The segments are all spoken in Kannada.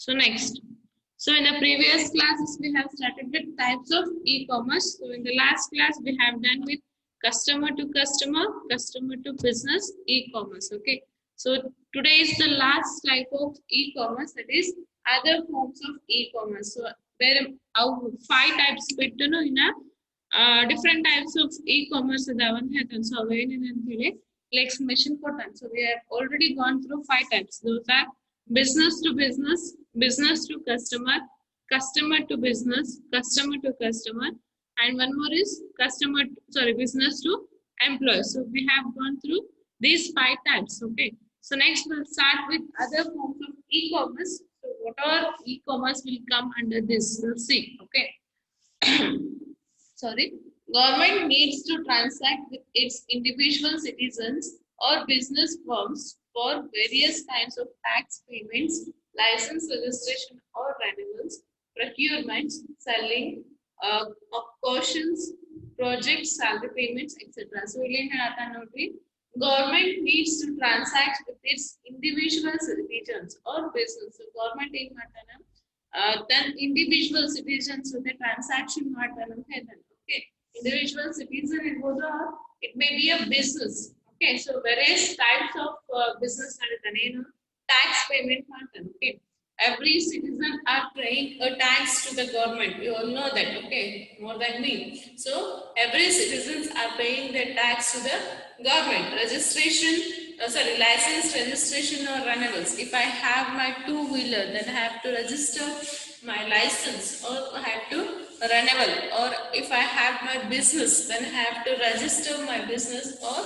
So next, so in the previous classes we have started with types of e-commerce. So in the last class we have done with customer to customer, customer to business e-commerce. Okay. So today is the last type of e-commerce, that is other forms of e-commerce. So where our 5 types ಬಿಟ್ಟು ಇನ್ನ different types of e-commerce ಇದಾವಂತ ಹೇಳ್ತಾನೆ. So ಅವೇನೇನು ಅಂತ ಹೇಳಿ explanation ಕೊಟ್ಟಾನೆ. So we have already gone through 5 types. Those are business to business, business to customer, customer to business, customer to customer, and one more is business to employee. So we have gone through these 5 types. Okay. So next we'll start with other forms of e-commerce. So what are e-commerce will come under this? We'll see. Okay. Sorry. Government needs to transact with its individual citizens or business firms for various kinds of tax payments, license registration or renewals, procurements, selling, cautions, projects, salary payments, etc. So, government needs to transact with its individual citizens or business. So, government in then individual citizens with the transaction okay. Individual citizen it may be a business. Okay, so various types of business tax payment. Okay, every citizen are paying a tax to the government. You all know that. Okay, more than me. So every citizens are paying their tax to the government. Registration, license, registration or renewals. If I have my 2-wheeler, then I have to register my license or I have to renewal. Or if I have my business, then I have to register my business or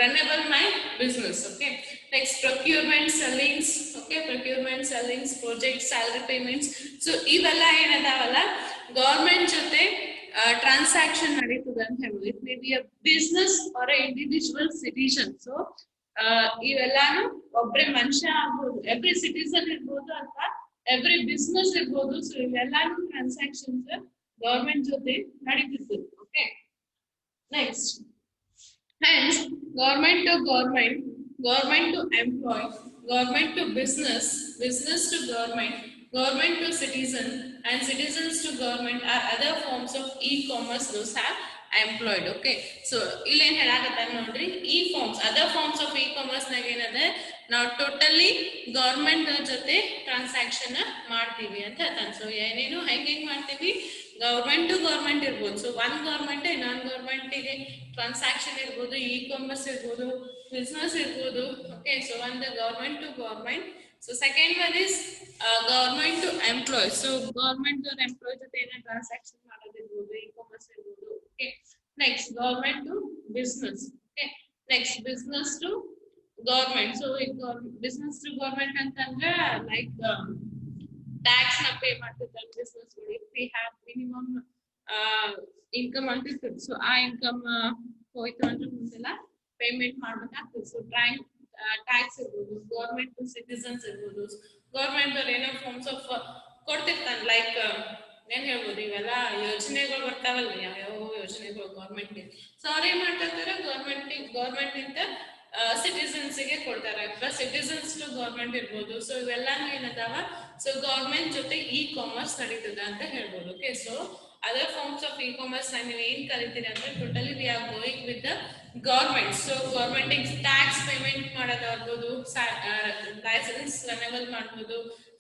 renewal my business. Okay. Next, procurement, sellings. Okay, procurement, sellings, projects, salary payments. So ivella enadavala government jote transaction nadithude anta helbodu. It may be a business or an individual citizen. So ivellanu obbre manushya agbodu, every citizen irbodu anta every business irbodu. So ivellanu transactions government jote nadithude. Okay. Next, hence government to government, government to employee, government to business, business to government, government to citizen, and citizens to government are other forms of e-commerce those have employed. Okay, so illen helagata nodri e-forms, other forms of e-commerce nage ಏನದೆ ನಾವು ಟೋಟಲಿ ಗವರ್ಮೆಂಟ್ ಜೊತೆ ಟ್ರಾನ್ಸಾಕ್ಷನ್ ಮಾಡ್ತೀವಿ ಅಂತ ಹೇಳ್ತಾನೆ. ಸೊ ಏನೇನು ಹೆಂಗೆ ಮಾಡ್ತೀವಿ, ಗವರ್ಮೆಂಟ್ ಟು ಗವರ್ಮೆಂಟ್ ಇರ್ಬೋದು. ಸೊ ಒನ್ ಗವರ್ಮೆಂಟ್ ನಾನ್ ಗವರ್ಮೆಂಟಿಗೆ ಟ್ರಾನ್ಸಾಕ್ಷನ್ ಇರ್ಬೋದು, ಇ-ಕಾಮರ್ಸ್ ಇರ್ಬೋದು, ಬಿಸ್ನೆಸ್ ಇರ್ಬೋದು. ಓಕೆ, ಸೊ ಒಂದು government to government. So second one is government to employ. So government ಅವ್ರ ಎಂಪ್ಲಾಯ್ ಜೊತೆ ಏನೋ ಟ್ರಾನ್ಸಾಕ್ಷನ್ ಮಾಡೋದಿರ್ಬೋದು, ಇ-ಕಾಮರ್ಸ್ ಇರ್ಬೋದು. Okay, next government to business. Okay, next business to government. So business to government ಅಂತಂದ್ರೆ like tax na pay ಮಾಡ್ತಿರ್ತಾರೆ business ಗಳು. If we have minimum income ಅಂತ ಇರ್ತದೆ, so ಆ income ಹೋಯ್ತು ಅಂದ್ರೆ ಮುಂದೆಲ್ಲ ಪೇಮೆಂಟ್ ಮಾಡ್ಬೇಕಾಗ್ತದೆ. ಸೊ ಟ್ಯಾಕ್ಸ್ ಇರ್ಬೋದು, ಗವರ್ಮೆಂಟ್ ಟು ಸಿಟಿಸನ್ಸ್ ಇರ್ಬೋದು, ಗವರ್ಮೆಂಟ್ ಅವ್ರು ಏನೋ ಫಾರ್ಮ್ಸ್ ಆಫ್ ಕೊಡ್ತಿರ್ತಾನೆ. ಲೈಕ್ ಏನ್ ಹೇಳ್ಬೋದು, ಇವೆಲ್ಲ ಯೋಜನೆಗಳು ಬರ್ತಾವಲ್ಲ, ಯಾವ್ಯಾವ ಯೋಜನೆಗಳು ಗವರ್ಮೆಂಟ್. ಸೊ ಅವ್ರು ಏನ್ ಮಾಡ್ತಿರ್ತಾರೆ, ಗವರ್ಮೆಂಟ್ ಇಂದ ಸಿಟಿಸನ್ಸ್ ಗೆ ಕೊಡ್ತಾರೆ, ಅಥವಾ ಸಿಟಿಸನ್ಸ್ ಟು ಗವರ್ಮೆಂಟ್ ಇರ್ಬೋದು. ಸೊ ಇವೆಲ್ಲಾನು ಏನದಾವ, ಸೊ ಗವರ್ಮೆಂಟ್ ಜೊತೆ ಇ-ಕಾಮರ್ಸ್ ನಡೀತದ ಅಂತ ಹೇಳ್ಬೋದು. Okay, so other forms of e-commerce ನೀವು ಏನ್ ಕರಿತೀರಿ ಅಂದ್ರೆ totally we are going with the government. So government tax payment ಮಾಡೋದಾಗ್ಬೋದು, ಲೈಸೆನ್ಸ್ ರೆನ್ಯೂವಲ್ ಮಾಡ್ಬೋದು,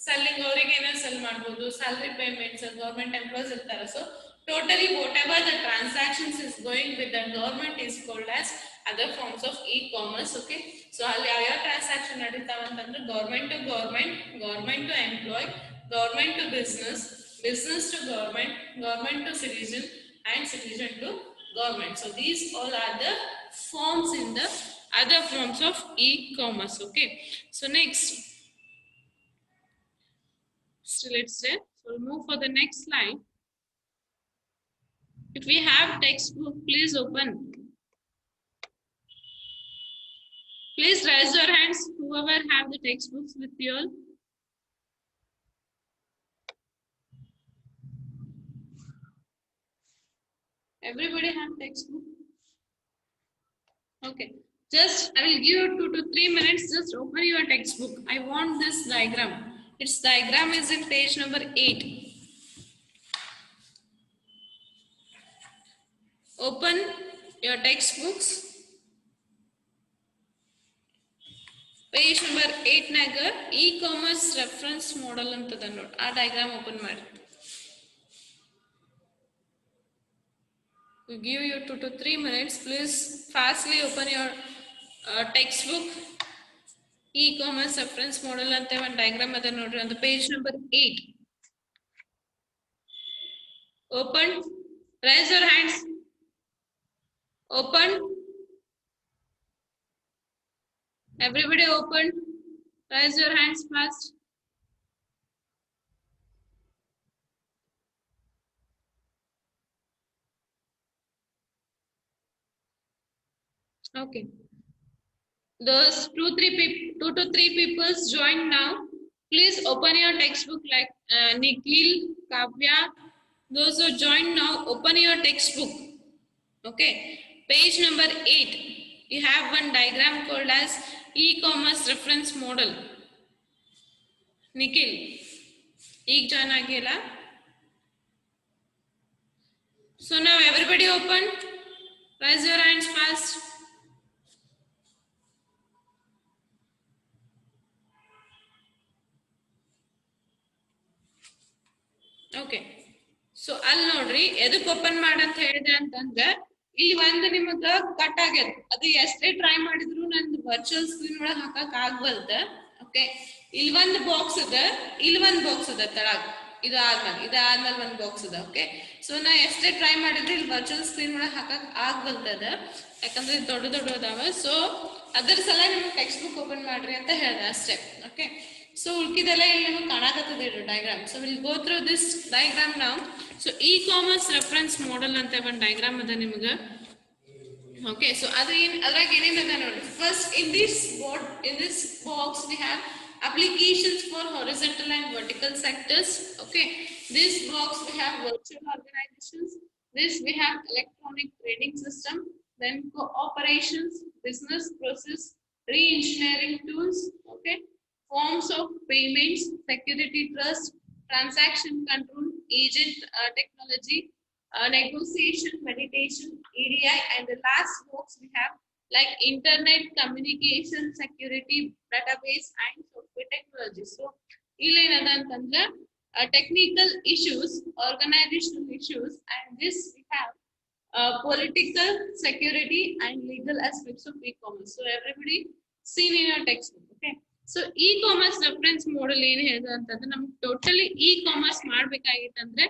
ಸೆಲ್ಲಿಂಗ್ ಅವ್ರಿಗೆ ಏನೋ ಸೆಲ್ ಮಾಡ್ಬೋದು, ಸ್ಯಾಲರಿ ಪೇಮೆಂಟ್ಸ್, ಗವರ್ಮೆಂಟ್ ಎಂಪ್ಲಾಯ್ಸ್ ಇರ್ತಾರೆ. So totally whatever the transactions is going with the government is called as other forms of e-commerce. Okay, so ಅಲ್ಲಿ ಯಾವ ಟ್ರಾನ್ಸಾಕ್ಷನ್ ನಡೀತಾವ ಅಂತಂದ್ರೆ government to government, government to employee, government to business, business to government, government to citizen, and citizen to government. So these all are the forms in the other forms of e-commerce. Okay, so next, so let's say, so we'll move for the next slide. If we have textbook, please open. Please raise your hands, whoever have the textbooks with you all. Everybody have textbook? Okay. Just, I will give you 2 to 3 minutes. Just open your textbook. I want this diagram. Its diagram is in page number 8. Open your textbooks. Page number 8 naga e-commerce reference model antada ನೋಡಿ ಆ diagram open ಮಾಡಿ. We give you 2 to 3 minutes. Please fastly open your textbook. E-commerce reference model ante one diagram ada nodri on the page number 8. Open. Raise your hands. Open. Everybody open. Raise your hands fast. Okay. Those 2 to 3 people join now. Please open your textbook like Nikhil, Kavya. Those who join now, open your textbook. Okay. Page number 8. You have one diagram called as e-commerce reference model. Nikhil, ek join agela. So now everybody open. Raise your hands fast. Okay so ಅಲ್ಲಿ ನೋಡ್ರಿ ಎದಕ್ ಓಪನ್ ಮಾಡಂತ ಹೇಳಿದೆ ಅಂತಂದ್ರೆ ಇಲ್ಲಿ ಒಂದು ನಿಮಗ ಕಟ್ ಆಗ್ಯದ ಅದು ಎಷ್ಟೇ ಟ್ರೈ ಮಾಡಿದ್ರು ನಂದು ವರ್ಚುವಲ್ ಸ್ಕ್ರೀನ್ ಒಳಗೆ ಹಾಕಕ್ ಆಗ್ವಲ್ದ ಓಕೆ ಇಲ್ಲಿ ಒಂದು ಬಾಕ್ಸ್ ಅದ ಇಲ್ಲಿ ಒಂದು ಬಾಕ್ಸ್ ಅದ ತಳಗ ಇದಾದ್ಮೇಲೆ ಒಂದು ಬಾಕ್ಸ್ ಅದ ಓಕೆ ಸೊ ನಾ ಎಷ್ಟೇ ಟ್ರೈ ಮಾಡಿದ್ರೆ ಇಲ್ಲಿ ವರ್ಚುವಲ್ ಸ್ಕ್ರೀನ್ ಒಳಗೆ ಹಾಕಕ್ ಆಗ್ವಲ್ದದ ಯಾಕಂದ್ರೆ ದೊಡ್ಡ ಅದಾವ ಸೊ ಅದ್ರ ಸಲ ನಿಮ್ಗೆ ಟೆಕ್ಸ್ಟ್ ಬುಕ್ ಓಪನ್ ಮಾಡ್ರಿ ಅಂತ ಹೇಳ್ದೆ ಅಷ್ಟೇ okay. So ulkidella illi niಮಗೆ ಕಾಣಾಕತ್ತದೆ diagram. So we'll go through this diagram now. So e-commerce reference model ಅಂತ ಒಂದು diagram ಅದ ನಿಮಗೆ. Okay, so ಅದ್ರಾಗ ಏನೇನ್ ಅದ ನೋಡಿ. First in this box we have applications for horizontal and vertical sectors. Okay, this box we have virtual organizations. This we have electronic trading system. Then cooperations, business process, re-engineering tools. Okay. Forms of payments, security trust, transaction control, agent technology, negotiation, mediation, EDI, and the last box we have like internet communication, security, database, and software technology. So, ilenadantandra technical issues, organizational issues, and this we have political, security, and legal aspects of e-commerce. So, everybody seen in your textbook. Okay. So e-commerce reference ಮಾಡಲ್ ಏನ್ ಹೇಳಿದ ಅಂತಂದ್ರೆ ನಮ್ಗೆ ಟೋಟಲಿ ಇ-ಕಾಮರ್ಸ್ ಮಾಡ್ಬೇಕಾಗಿತ್ತಂದ್ರೆ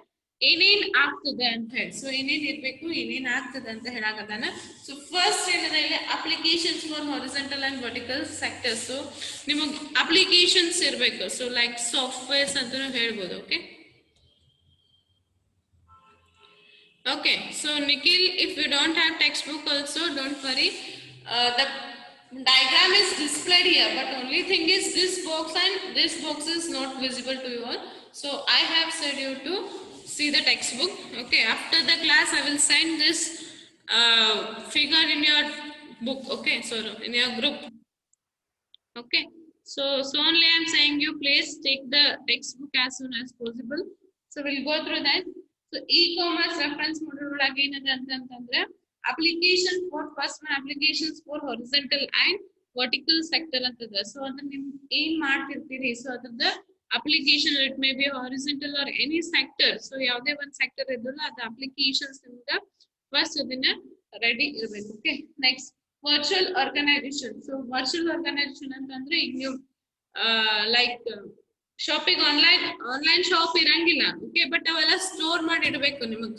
ಏನೇನ್ ಆಗ್ತದೆ ಅಂತ ಹೇಳಿ ಸೊ ಏನೇನ್ ಇರ್ಬೇಕು ಏನೇನ್ ಆಗ್ತದೆ ಅಂತ ಹೇಳಾಕತ್ತಾನ. ಸೊ ಫಸ್ಟ್ ಏನದ ಇಲ್ಲಿ applications for horizontal and vertical sectors. So ನಿಮಗ್ ಅಪ್ಲಿಕೇಶನ್ಸ್ ಇರ್ಬೇಕು ಸೊ ಲೈಕ್ ಸಾಫ್ಟ್ವೇರ್ಸ್ ಅಂತ ಹೇಳ್ಬೋದು. Okay okay so Nikhil if you don't have text book also don't worry. The diagram is displayed here, but only thing is this box and this box is not visible to you all. So I have said you to see the textbook. Okay, after the class I will send this figure in your book. Okay, so in your group. Okay, so only I am saying you please take the textbook as soon as possible. So we'll go through that. So e-commerce reference model again antandre application for first one applications for horizontal and vertical sector antada. So adha nim ಏನ್ ಮಾಡ್ತಿರ್ತೀರಿ ಸೊ ಅದರದ application it may be horizontal or any sector. So ಯಾವುದೇ ಒಂದು sector ಇದ್ದಲ್ಲ ಅದ applications ಇಂದ first ಅದನ್ನ ರೆಡಿ ಇರಬೇಕು. Okay, next virtual organization. So virtual organization ಅಂತಂದ್ರೆ ಈಗ ನೀವು ಲೈಕ್ ಶಾಪಿಂಗ್ ಆನ್ಲೈನ್ ಶಾಪ್ ಇರಂಗಿಲ್ಲ ಓಕೆ ಬಟ್ ಅವೆಲ್ಲ ಸ್ಟೋರ್ ಮಾಡಿ ಇಡಬೇಕು. ನಿಮಗೆ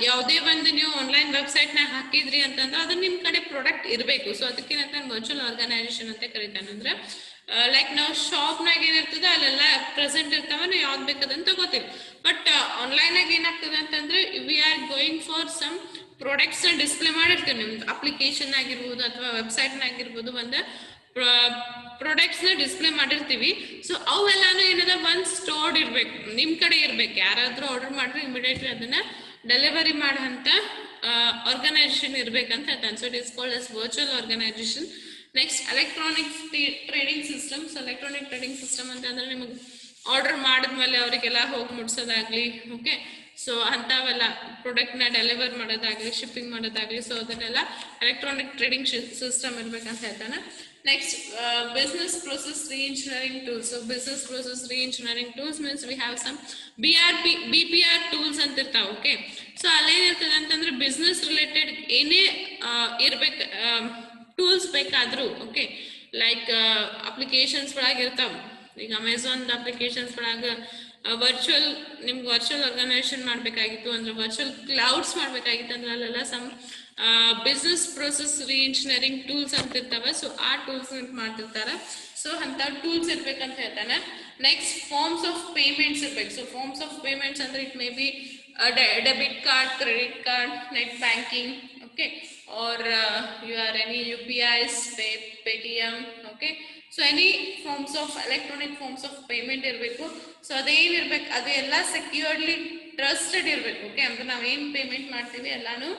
ಯಾವುದೇ ಒಂದು ನೀವು ಆನ್ಲೈನ್ ವೆಬ್ಸೈಟ್ ನಾಗ ಹಾಕಿದ್ರಿ ಅಂತಂದ್ರೆ ಅದು ನಿಮ್ ಕಡೆ ಪ್ರಾಡಕ್ಟ್ ಇರಬೇಕು. ಸೊ ಅದಕ್ಕೇನಂತ ವರ್ಚುವಲ್ ಆರ್ಗನೈಸೇಷನ್ ಅಂತ ಕರೀತಾನೆ. ಅಂದ್ರೆ ಲೈಕ್ ನಾವು ಶಾಪ್ ನಾಗ ಏನಿರ್ತದೆ ಅಲ್ಲೆಲ್ಲ ಪ್ರೆಸೆಂಟ್ ಇರ್ತಾವ ನಾವು ಯಾವ್ದು ಬೇಕದಂತ ತಗೋತೀವಿ. ಬಟ್ ಆನ್ಲೈನ್ ಆಗ ಏನಾಗ್ತದೆ ಅಂತಂದ್ರೆ we are going for some products display ಮಾಡಿರ್ತೀವಿ. ನಿಮ್ದು ಅಪ್ಲಿಕೇಶನ್ ಆಗಿರ್ಬೋದು ಅಥವಾ ವೆಬ್ಸೈಟ್ ಆಗಿರ್ಬೋದು ಒಂದು ಪ್ರಾಡಕ್ಟ್ಸ್ ನ ಡಿಸ್ಪ್ಲೇ ಮಾಡಿರ್ತೀವಿ. ಸೊ ಅವೆಲ್ಲಾನು ಏನದ ಒಂದ್ ಸ್ಟೋರ್ಡ್ ಇರ್ಬೇಕು, ನಿಮ್ ಕಡೆ ಇರ್ಬೇಕು. ಯಾರಾದ್ರೂ ಆರ್ಡರ್ ಮಾಡ್ರೆ ಇಮಿಡಿಯೇಟ್ಲಿ ಅದನ್ನ ಡೆಲಿವರಿ ಮಾಡಂತ ಆರ್ಗನೈಸೇಷನ್ ಇರ್ಬೇಕಂತ ಹೇಳ್ತಾನೆ. So it is called as virtual organisation. Next electronic trading system. So electronic trading system ಅಂತಂದ್ರೆ ನಿಮಗೆ ಆರ್ಡರ್ ಮಾಡಿದ್ಮೇಲೆ ಅವರಿಗೆಲ್ಲ ಹೋಗಿ ಮುಟ್ಸೋದಾಗ್ಲಿ, ಓಕೆ, ಸೊ ಅಂಥವೆಲ್ಲ ಪ್ರಾಡಕ್ಟ್ನ ಡೆಲಿವರ್ ಮಾಡೋದಾಗ್ಲಿ, ಶಿಪ್ಪಿಂಗ್ ಮಾಡೋದಾಗ್ಲಿ, ಸೊ ಅದನ್ನೆಲ್ಲ ಎಲೆಕ್ಟ್ರಾನಿಕ್ ಟ್ರೇಡಿಂಗ್ ಸಿಸ್ಟಮ್ ಇರ್ಬೇಕಂತ ಹೇಳ್ತಾನೆ. Next business process re-engineering tools. So business process re-engineering tools means we have some BPR tools ಅಂತ ಇರ್ತಾವೆ, ಓಕೆ. ಸೊ ಅಲ್ಲೇನಿರ್ತದೆ ಅಂತಂದ್ರೆ ಬಿಸ್ನೆಸ್ ರಿಲೇಟೆಡ್ ಏನೇ ಇರ್ಬೇಕು ಟೂಲ್ಸ್ ಬೇಕಾದರೂ, ಓಕೆ, ಲೈಕ್ ಅಪ್ಲಿಕೇಶನ್ಸ್ ಒಳಗಿರ್ತಾವೆ. ಈಗ ಅಮೆಝಾನ್ ಅಪ್ಲಿಕೇಶನ್ಸ್ ಒಳಗೆ ವರ್ಚುವಲ್ ನಿಮ್ಗೆ ವರ್ಚುವಲ್ ಆರ್ಗನೈಸೇಷನ್ ಮಾಡಬೇಕಾಗಿತ್ತು ಅಂದ್ರೆ, ವರ್ಚುವಲ್ ಕ್ಲೌಡ್ಸ್ ಮಾಡಬೇಕಾಗಿತ್ತು ಅಂದ್ರೆ ಅಲ್ಲೆಲ್ಲ some business process reengineering tools ಅಂತ ಇರ್ತಾವೆ. ಸೊ ಆ ಟೂಲ್ಸ್ ಮಾಡ್ತಿರ್ತಾರೆ. ಸೊ ಅಂತ ಟೂಲ್ಸ್ ಇರ್ಬೇಕಂತ ಹೇಳ್ತಾನೆ. ನೆಕ್ಸ್ಟ್ ಫಾರ್ಮ್ಸ್ ಆಫ್ ಪೇಮೆಂಟ್ಸ್ ಇರ್ಬೇಕು. ಸೊ ಫಾರ್ಮ್ಸ್ ಆಫ್ ಪೇಮೆಂಟ್ಸ್ ಅಂದ್ರೆ it may be debit card, credit card, net banking, okay, or you are any UPIs, Paytm, okay. So any forms of electronic forms of payment ಇರಬೇಕು. ಸೊ ಅದೇನಿರ್ಬೇಕು ಅದು ಎಲ್ಲ ಸೆಕ್ಯೂರ್ಡ್ಲಿ ಟ್ರಸ್ಟೆಡ್ ಇರಬೇಕು, ಓಕೆ. ಅಂದ್ರೆ ನಾವೇನು ಪೇಮೆಂಟ್ ಮಾಡ್ತೀವಿ ಎಲ್ಲಾನು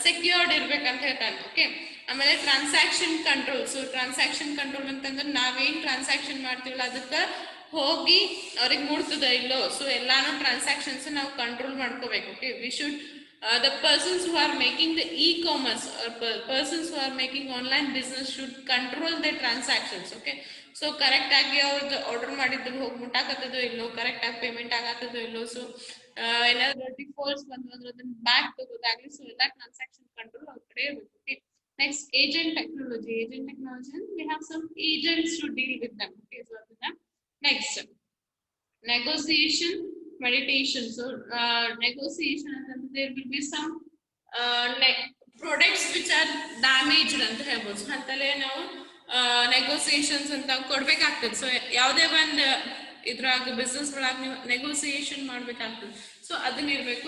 ಸೆಕ್ಯೂರ್ಡ್ ಇರ್ಬೇಕಂತ ಹೇಳ್ತಾನೆ, ಓಕೆ. ಆಮೇಲೆ transaction control. So transaction control ಅಂತಂದ್ರೆ ನಾವೇನ್ ಟ್ರಾನ್ಸಾಕ್ಷನ್ ಮಾಡ್ತೀವಲ್ಲ ಅದಕ್ಕೆ ಹೋಗಿ ಅವ್ರಿಗೆ ಮುಡ್ತದ ಇಲ್ಲೋ, ಸೊ ಎಲ್ಲಾನು ಟ್ರಾನ್ಸಾಕ್ಷನ್ಸ್ ನಾವು ಕಂಟ್ರೋಲ್ ಮಾಡ್ಕೋಬೇಕು, okay. We should the persons who are making the e-commerce or persons who are making online business should control their transactions, okay. So correct ಆಗಿ ಅವ್ರದ್ದು ಆರ್ಡರ್ ಮಾಡಿದ್ದು ಹೋಗಿ ಮುಟ್ಟಾಕತ್ತದೋ ಇಲ್ಲೋ, ಕರೆಕ್ಟ್ ಆಗಿ ಪೇಮೆಂಟ್ ಆಗತ್ತದೋ ಇಲ್ಲೋ, ಸೊ ಏನಾದ್ರು ಡಿಫಾಲ್ಟ್ಸ್ ಬಂದು ಅಂದ್ರೆ ಅದನ್ನ ಬ್ಯಾಕ್ ತಗೋದಾಗ್ಲಿ, ಸೊ ಎಲ್ಲ ಟ್ರಾನ್ಸಾಕ್ಷನ್ ಕಂಟ್ರೋಲ್ ಅವ್ರ ಕಡೆ ಇರಬೇಕು, okay. Next agent technology. Agent technology we have some agents to deal with them, okay. So ಅದನ್ನ next negotiation meditation. So negotiation ಅಂತಂದ್ರೆ there will be some products which are damaged ಅಂತ ಹೇಳ್ಬೋದು. ಸೊ ಅಂತಲೇ ನಾವು ನೆಗೋಸಿಯೇಷನ್ಸ್ ಅಂತ ಕೊಡ್ಬೇಕಾಗ್ತದೆ. ಸೊ ಯಾವುದೇ ಒಂದು ಇದ್ರಾಗ ಬಿಸ್ನೆಸ್ ಒಳಗೆ ನೀವು ನೆಗೋಸಿಯೇಷನ್ ಮಾಡ್ಬೇಕಾಗ್ತದೆ. ಸೊ ಅದನ್ನ ಇರಬೇಕು.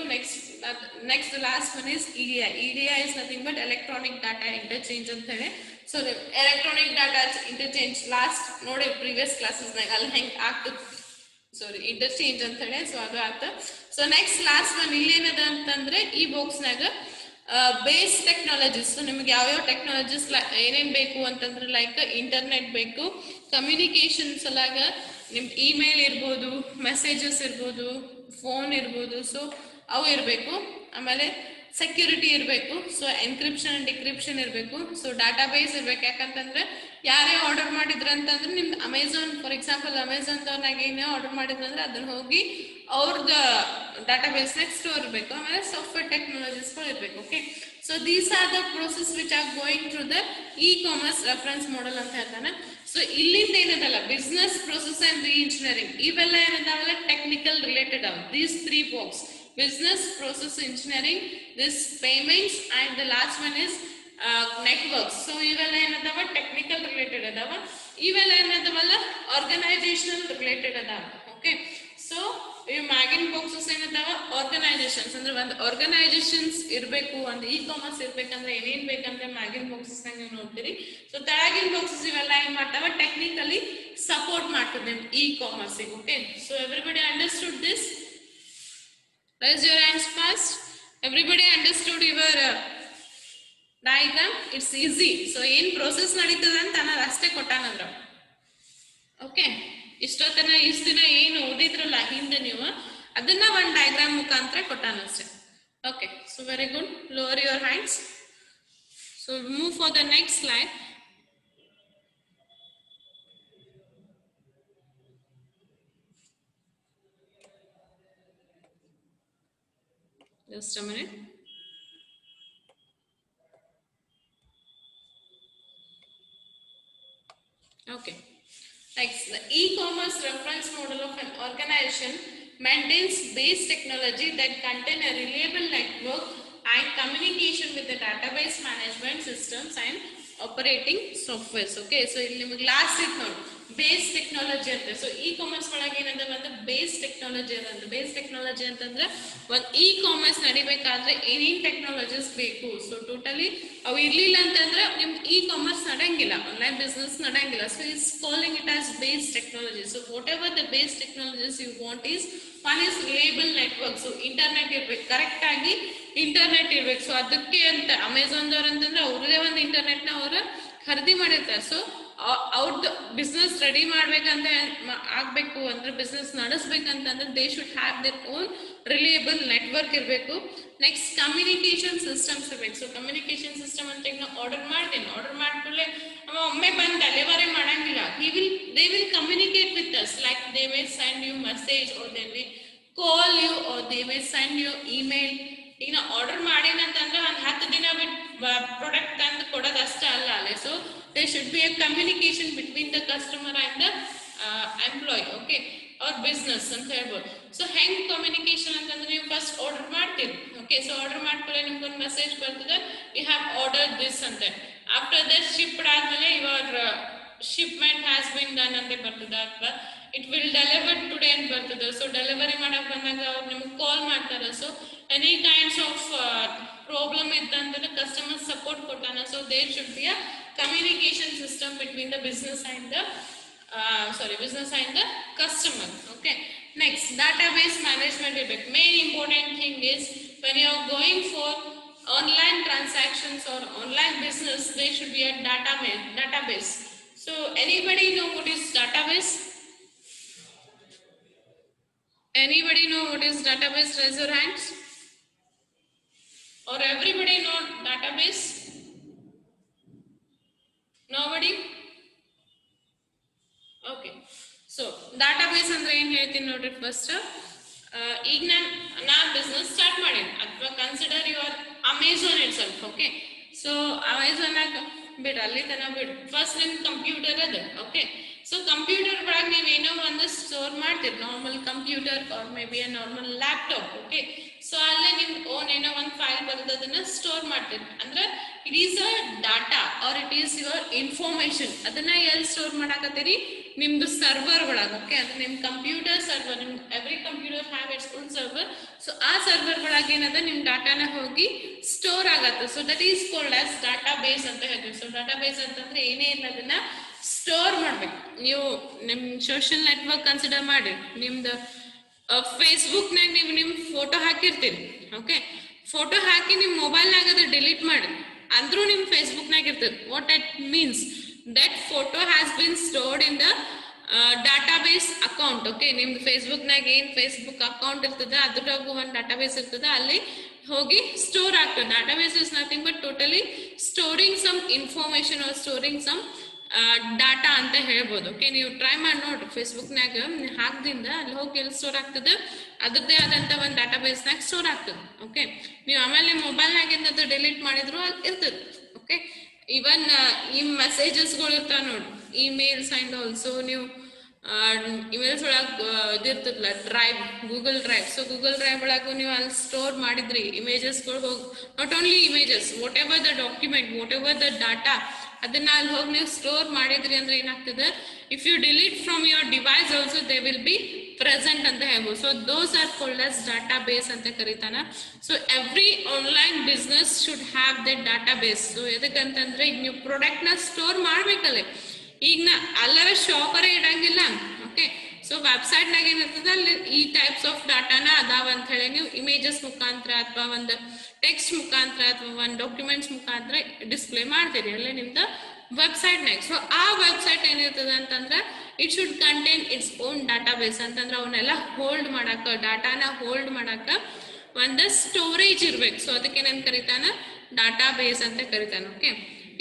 Next last one is EDI. EDI is nothing but electronic data interchange ಅಂತ ಹೇಳಿ. So electronic data interchange last ನೋಡಿ ಪ್ರೀವಿಯಸ್ ಕ್ಲಾಸಸ್ನಾಗ ಅಲ್ಲಿ ಹೆಂಗೆ ಆಗ್ತದೆ, ಸಾರಿ ಇಂಟರ್ಚೇಂಜ್ ಅಂತ ಹೇಳಿ. ಸೊ ಅದು ಆಯ್ತು. ಸೊ ನೆಕ್ಸ್ಟ್ ಲಾಸ್ಟ್ ಒನ್ ಇಲ್ಲೇನದ ಅಂತಂದ್ರೆ ಈ ಬಾಕ್ಸ್ನಾಗ ಬೇಸ್ ಟೆಕ್ನಾಲಜೀಸ್. ಸೊ ನಿಮ್ಗೆ ಯಾವ್ಯಾವ ಟೆಕ್ನಾಲಜೀಸ್ ಏನೇನ್ ಬೇಕು ಅಂತಂದ್ರೆ ಲೈಕ್ ಇಂಟರ್ನೆಟ್ ಬೇಕು, ಕಮ್ಯುನಿಕೇಶನ್ ಸಲಾಗ ನಿಮ್ಗೆ ಇಮೇಲ್ ಇರ್ಬೋದು, ಮೆಸೇಜಸ್ ಇರ್ಬೋದು, ಫೋನ್ ಇರ್ಬೋದು, ಸೊ ಅವು ಇರಬೇಕು. ಆಮೇಲೆ ಸೆಕ್ಯೂರಿಟಿ ಇರಬೇಕು. ಸೊ ಎನ್ಕ್ರಿಪ್ಷನ್ ಅಂಡ್ ಡಿಕ್ರಿಪ್ಷನ್ ಇರಬೇಕು. ಸೊ ಡಾಟಾ ಬೇಸ್ ಇರ್ಬೇಕು. ಯಾಕಂತಂದ್ರೆ ಯಾರೇ ಆರ್ಡರ್ ಮಾಡಿದ್ರ ಅಂತಂದ್ರೆ ನಿಮ್ದು ಅಮೆಝಾನ್ ಫಾರ್ ಎಕ್ಸಾಂಪಲ್ ಅಮೆಝಾನ್ದವ್ರನಾಗ ಏನೇ ಆರ್ಡರ್ ಮಾಡಿದ್ರಂದ್ರೆ ಅದನ್ನ ಹೋಗಿ ಅವ್ರದ್ದು ಡಾಟಾ ಬೇಸ್ನಾಗ ಸ್ಟೋರ್ ಇರಬೇಕು. ಆಮೇಲೆ ಸಾಫ್ಟ್ವೇರ್ ಟೆಕ್ನಾಲಜೀಸ್ಗಳು ಇರಬೇಕು, okay. So these are the process which are going through the e-commerce reference model ಅಂತ ಹೇಳ್ತಾನೆ. ಸೊ ಇಲ್ಲಿಂದ ಏನದಲ್ಲ ಬಿಸ್ನೆಸ್ ಪ್ರೊಸೆಸ್ ಅಂಡ್ ರೀಇಂಜಿನಿಯರಿಂಗ್ ಇವೆಲ್ಲ ಏನದಾವಲ್ಲ ಟೆಕ್ನಿಕಲ್ ರಿಲೇಟೆಡ್ ಅವ. These 3 box business process engineering, this payments, and the last one is networks. So ಇವೆಲ್ಲ ಏನದಾವ ಟೆಕ್ನಿಕಲ್ ರಿಲೇಟೆಡ್ ಅದಾವ. ಇವೆಲ್ಲ ಏನದಾವಲ್ಲ ಆರ್ಗನೈಸೇಷನಲ್ ರಿಲೇಟೆಡ್ ಅದಾವ, ಓಕೆ. ಸೊ ಇವು ಮ್ಯಾಗಿನ್ ಬಾಕ್ಸಸ್ ಏನದಾವ ಆರ್ಗನೈಸೇಷನ್ಸ್ ಅಂದ್ರೆ ಒಂದು ಆರ್ಗನೈಸೇಷನ್ಸ್ ಇರಬೇಕು, ಒಂದು ಇ-ಕಾಮರ್ಸ್ ಇರ್ಬೇಕಂದ್ರೆ ಏನೇನ್ ಬೇಕಂದ್ರೆ ಮ್ಯಾಗಿನ್ ಬಾಕ್ಸಸ್ ನೀವು ನೋಡ್ತೀರಿ. ಸೊ ತೆಳಗಿನ ಬಾಕ್ಸಸ್ ಇವೆಲ್ಲ ಏನ್ ಮಾಡ್ತಾವ ಟೆಕ್ನಿಕಲಿ ಸಪೋರ್ಟ್ ಮಾಡ್ತದೆ ನಿಮ್ e-commerce, okay. So everybody understood this? Raise your hands first. Everybody understood your diagram? It's easy. So in process ನಡೀತದ ಅಂತ ನಾನು ಅಷ್ಟೇ ಕೊಟ್ಟಾನಂದ್ರ, ಓಕೆ. ಇಷ್ಟೊತ್ತನ ಇಷ್ಟ ದಿನ ಏನು ಓದಿದ್ರಲ್ಲ ಹಿಂದೆ ನೀವು ಅದನ್ನ ಒಂದು ಡಯಾಗ್ರಾಮ್ ಮುಖಾಂತರ ಕೊಟ್ಟಾನ ಅಷ್ಟೇ, okay. So very good. Lower your hands. So move for the next slide. Just a minute. Okay. Next, the e-commerce reference model of an organization maintains base technology that contain a reliable network and communication with the database management systems and operating softwares, okay. So ಇಲ್ಲಿ ನಿಮಗೆ ಲಾಸ್ಟ್ ಇತ್ತು ನೋಡಿ ಬೇಸ್ ಟೆಕ್ನಾಲಜಿ ಅಂತ. ಸೊ ಇ-ಕಾಮರ್ಸ್ ಒಳಗೆ ಏನಂದ್ರೆ ಒಂದು ಬೇಸ್ ಟೆಕ್ನಾಲಜಿ ಅದಂತ. ಬೇಸ್ ಟೆಕ್ನಾಲಜಿ ಅಂತಂದ್ರೆ ಒಂದು ಇ-ಕಾಮರ್ಸ್ ನಡಿಬೇಕಾದ್ರೆ ಏನೇನ್ ಟೆಕ್ನಾಲಜೀಸ್ ಬೇಕು. ಸೊ ಟೋಟಲಿ ಅವು ಇರ್ಲಿಲ್ಲ ಅಂತಂದ್ರೆ ನಿಮ್ ಇ-ಕಾಮರ್ಸ್ ನಡೆಯಂಗಿಲ್ಲ, ಆನ್ಲೈನ್ ಬಿಸ್ನೆಸ್ ನಡೆಯಂಗಿಲ್ಲ. So it's calling it as base technology. So whatever the base technologies you want is one is reliable network. So internet ಇರ್ಬೇಕು, ಕರೆಕ್ಟ್ ಆಗಿ ಇಂಟರ್ನೆಟ್ ಇರ್ಬೇಕು. ಸೊ ಅದಕ್ಕೆ ಅಂತ ಅಮೆಝಾನ್ದವ್ರು ಅಂತಂದ್ರೆ ಅವ್ರದೇ ಒಂದು ಇಂಟರ್ನೆಟ್ ನ ಅವರು ಖರೀದಿ ಮಾಡಿರ್ತಾರೆ. ಸೊ ಅವ್ರದ್ದು ಬಿಸ್ನೆಸ್ ರೆಡಿ ಮಾಡ್ಬೇಕಂತ ಆಗ್ಬೇಕು ಅಂದ್ರೆ ಬಿಸ್ನೆಸ್ ನಡೆಸ್ಬೇಕಂತಂದ್ರೆ they should have their own reliable network ಇರಬೇಕು. ನೆಕ್ಸ್ಟ್ ಕಮ್ಯುನಿಕೇಶನ್ ಸಿಸ್ಟಮ್ಸ್ ಇರ್ಬೇಕು. ಸೊ ಕಮ್ಯುನಿಕೇಶನ್ ಸಿಸ್ಟಮ್ ಅಂತ ಈಗ ಆರ್ಡರ್ ಮಾಡ್ತೀನಿ, ಆರ್ಡರ್ ಮಾಡ್ಕೊಳ್ಳೆ ಒಮ್ಮೆ ಬಂದು ಡೆಲಿವರಿ ಮಾಡಂಗಿಲ್ಲ. They will communicate with us, like they will send you message or they will call you or they will send you email. ಈಗ ನಾ ಆರ್ಡರ್ ಮಾಡೇನಂತಂದ್ರೆ ಒಂದು 10 ದಿನ ಬಿಟ್ಟು ಪ್ರಾಡಕ್ಟ್ ತಂದು ಕೊಡೋದು ಅಷ್ಟೇ ಅಲ್ಲ ಅಲ್ಲೇ. So there should be a communication between the customer and the employee, okay, or business ಅಂತ ಹೇಳ್ಬೋದು. ಸೊ ಹೆಂಗ್ ಕಮ್ಯುನಿಕೇಶನ್ ಅಂತಂದ್ರೆ ನೀವು ಫಸ್ಟ್ ಆರ್ಡರ್ ಮಾಡ್ತೀರಿ, ಓಕೆ. ಸೊ ಆರ್ಡರ್ ಮಾಡ್ಕೊಳ್ಳೆ ನಿಮ್ಗೊಂದು ಮೆಸೇಜ್ ಬರ್ತದೆ, ಯು ಹ್ಯಾವ್ ಆರ್ಡರ್ ದಿಸ್ ಅಂತ. ಆಫ್ಟರ್ ದಟ್ ಶಿಪ್ಡ್ ಆದ್ಮೇಲೆ your shipment has been done ಅಂತ ಬರ್ತದೆ, ಅಥವಾ ಇಟ್ ವಿಲ್ ಡೆಲಿವರ್ ಟುಡೇ ಅಂತ ಬರ್ತದೆ. ಸೊ ಡೆಲಿವರಿ ಮಾಡಕ್ ಬಂದಾಗ ಅವ್ರು ನಿಮ್ಗೆ ಕಾಲ್ ಮಾಡ್ತಾರೆ. So any kinds of problem ಇದ್ದಂದ್ರೆ ಕಸ್ಟಮರ್ ಸಪೋರ್ಟ್ ಕೊಟ್ಟಾನ. So there should be a communication system between the business and the customer, okay. Next, database management is the main important thing. Is when you are going for online transactions or online business, there should be a database. So anybody know what is database? Anybody know what is database? Raise your hands. Or everybody know database? Nobody? Okay. So database ಅಂದ್ರೆ ಏನು ಹೇಳ್ತೀನಿ ನೋಡ್ರಿ. ಫಸ್ಟ್ ಈಗ ನಾ ಬಿಸ್ನೆಸ್ ಸ್ಟಾರ್ಟ್ ಮಾಡೀನಿ, ಅಥವಾ consider your Amazon itself, okay. So ಅಮೆಝಾನಾಗ ಬಿಡ್ರಿ, ಅಲ್ಲಿ ತನಕ ಬಿಡ್ರಿ. ಫಸ್ಟ್ ನಿಮ್ ಕಂಪ್ಯೂಟರ್ ಅದ, ಓಕೆ. ಸೊ ಕಂಪ್ಯೂಟರ್ ಒಳಗೆ ನೀವು ಏನೋ ಒಂದು ಸ್ಟೋರ್ ಮಾಡ್ತೀರಿ, normal computer or may be a normal laptop, okay. So ಅಲ್ಲೇ ನಿಮ್ ಓನ್ ಏನೋ ಒಂದು ಫೈಲ್ ಬರ್ತದೆ, ಅದನ್ನ ಸ್ಟೋರ್ ಮಾಡ್ತೀರಿ. ಅಂದ್ರೆ it is a data or it is your information. ಅದನ್ನ ಎಲ್ಲಿ ಸ್ಟೋರ್ ಮಾಡಾಕತ್ತೀರಿ? ನಿಮ್ದು ಸರ್ವರ್ ಒಳಗೆ, ಓಕೆ. ಅದು ನಿಮ್ ಕಂಪ್ಯೂಟರ್ ಸರ್ವರ್, ನಿಮ್ every computer have its own server. So ಆ ಸರ್ವರ್ ಒಳಗೆ ಏನದ ನಿಮ್ ಡಾಟಾನ ಹೋಗಿ ಸ್ಟೋರ್ ಆಗತ್ತೆ. So that is called as database ಅಂತ ಹೇಳ್ತೀವಿ. ಸೊ ಡಾಟಾ ಬೇಸ್ ಅಂತಂದ್ರೆ ಏನೇ ಇಲ್ಲ ಅದನ್ನ ಸ್ಟೋರ್ ಮಾಡ್ಬೇಕು. ನೀವು ನಿಮ್ ಸೋಷಿಯಲ್ ನೆಟ್ವರ್ಕ್ ಕನ್ಸಿಡರ್ ಮಾಡಿ, ನಿಮ್ದು ಫೇಸ್ಬುಕ್ನಾಗ ನೀವು ನಿಮ್ ಫೋಟೋ ಹಾಕಿರ್ತೀರಿ, ಓಕೆ. ಫೋಟೋ ಹಾಕಿ ನಿಮ್ ಮೊಬೈಲ್ನಾಗ ಅದು ಡಿಲೀಟ್ ಮಾಡಿ ಅಂದ್ರೂ ನಿಮ್ ಫೇಸ್ಬುಕ್ನಾಗ ಇರ್ತದೆ. What it means that photo has been stored in the database account, okay. ನಿಮ್ದು ಫೇಸ್ಬುಕ್ನಾಗ ಏನ್ ಫೇಸ್ಬುಕ್ ಅಕೌಂಟ್ ಇರ್ತದೆ ಅದ್ರಾಗೂ ಒಂದು ಡಾಟಾಬೇಸ್ ಇರ್ತದೆ, ಅಲ್ಲಿ ಹೋಗಿ ಸ್ಟೋರ್ ಆಗ್ತದೆ. Database is nothing but totally storing some information or storing some data ಅಂತ ಹೇಳ್ಬೋದು, ಓಕೆ. ನೀವು ಟ್ರೈ ಮಾಡಿ ನೋಡ್ರಿ, ಫೇಸ್ಬುಕ್ನಾಗ ಹಾಕದಿಂದ ಅಲ್ಲಿ ಹೋಗಿ ಎಲ್ಲಿ ಸ್ಟೋರ್ ಆಗ್ತದೆ, ಅದ್ರದ್ದೇ ಆದಂತ ಒಂದು ಡಾಟಾಬೇಸ್ನಾಗ ಸ್ಟೋರ್ ಆಗ್ತದೆ, ಓಕೆ. ನೀವು ಆಮೇಲೆ ಮೊಬೈಲ್ನಾಗ ಏನಾದ್ರು ಡಿಲೀಟ್ ಮಾಡಿದ್ರು ಅಲ್ಲಿ ಇರ್ತದೆ, ಓಕೆ. ಇವನ್ ಈ ಮೆಸೇಜಸ್ಗಳು ಇರ್ತಾವ ನೋಡಿ, ಇಮೇಲ್ಸ್ ಅಂಡ್ ಆಲ್ಸೋ ನೀವು ಇಮೇಲ್ಸ್ ಒಳಗೆ ಇದಿರ್ತದಲ್ಲ drive, Google drive. So Google drive ಒಳಗೂ ನೀವು ಅಲ್ಲಿ ಸ್ಟೋರ್ ಮಾಡಿದ್ರಿ ಇಮೇಜಸ್ಗಳು ಹೋಗಿ, not only images, whatever the document, whatever the data, ಅದನ್ನ ಅಲ್ಲಿ ಹೋಗಿ ನೀವು ಸ್ಟೋರ್ ಮಾಡಿದ್ರಿ ಅಂದ್ರೆ ಏನಾಗ್ತದೆ, if you delete from your device also they will be present ಅಂತ ಹೇಳ್ಬೋದು. So those are called as database ಅಂತ ಕರೀತಾನ. So every online business should have the database. So ಎದಕ್ಕಂತಂದ್ರೆ ಈಗ ನೀವು ಪ್ರಾಡಕ್ಟ್ ನ ಸ್ಟೋರ್ ಮಾಡ್ಬೇಕಲ್ಲೇ, ಈಗ ನಾ ಅಲ್ಲರ ಶಾಪರೇ ಇಡಂಗಿಲ್ಲ, ಓಕೆ. ಸೊ ವೆಬ್ಸೈಟ್ ನಾಗ ಏನಿರ್ತದೆ ಅಲ್ಲಿ ಈ ಟೈಪ್ಸ್ ಆಫ್ ಡಾಟಾನ ಅದಾವ ಅಂತ ಹೇಳಿ ನೀವು ಇಮೇಜಸ್ ಮುಖಾಂತರ ಅಥವಾ ಒಂದು ಟೆಕ್ಸ್ಟ್ ಮುಖಾಂತರ ಅಥವಾ ಒಂದು ಡಾಕ್ಯುಮೆಂಟ್ಸ್ ಮುಖಾಂತರ ಡಿಸ್ಪ್ಲೇ ಮಾಡ್ತೀರಿ ಅಲ್ಲೇ ನಿಮ್ದು ವೆಬ್ಸೈಟ್ನಾಗ. ಸೊ ಆ ವೆಬ್ಸೈಟ್ ಏನಿರ್ತದೆ ಅಂತಂದ್ರೆ it should contain its own data base. ಅಂತಂದ್ರೆ ಅವನ್ನೆಲ್ಲ ಹೋಲ್ಡ್ ಮಾಡಾಕ, ಡಾಟಾನ ಹೋಲ್ಡ್ ಮಾಡಾಕ ಒಂದು ಸ್ಟೋರೇಜ್ ಇರ್ಬೇಕು. ಸೊ ಅದಕ್ಕೆ ಏನಂತ ಕರಿತಾನ, ಡಾಟಾ ಬೇಸ್ ಅಂತ ಕರಿತಾನ, ಓಕೆ.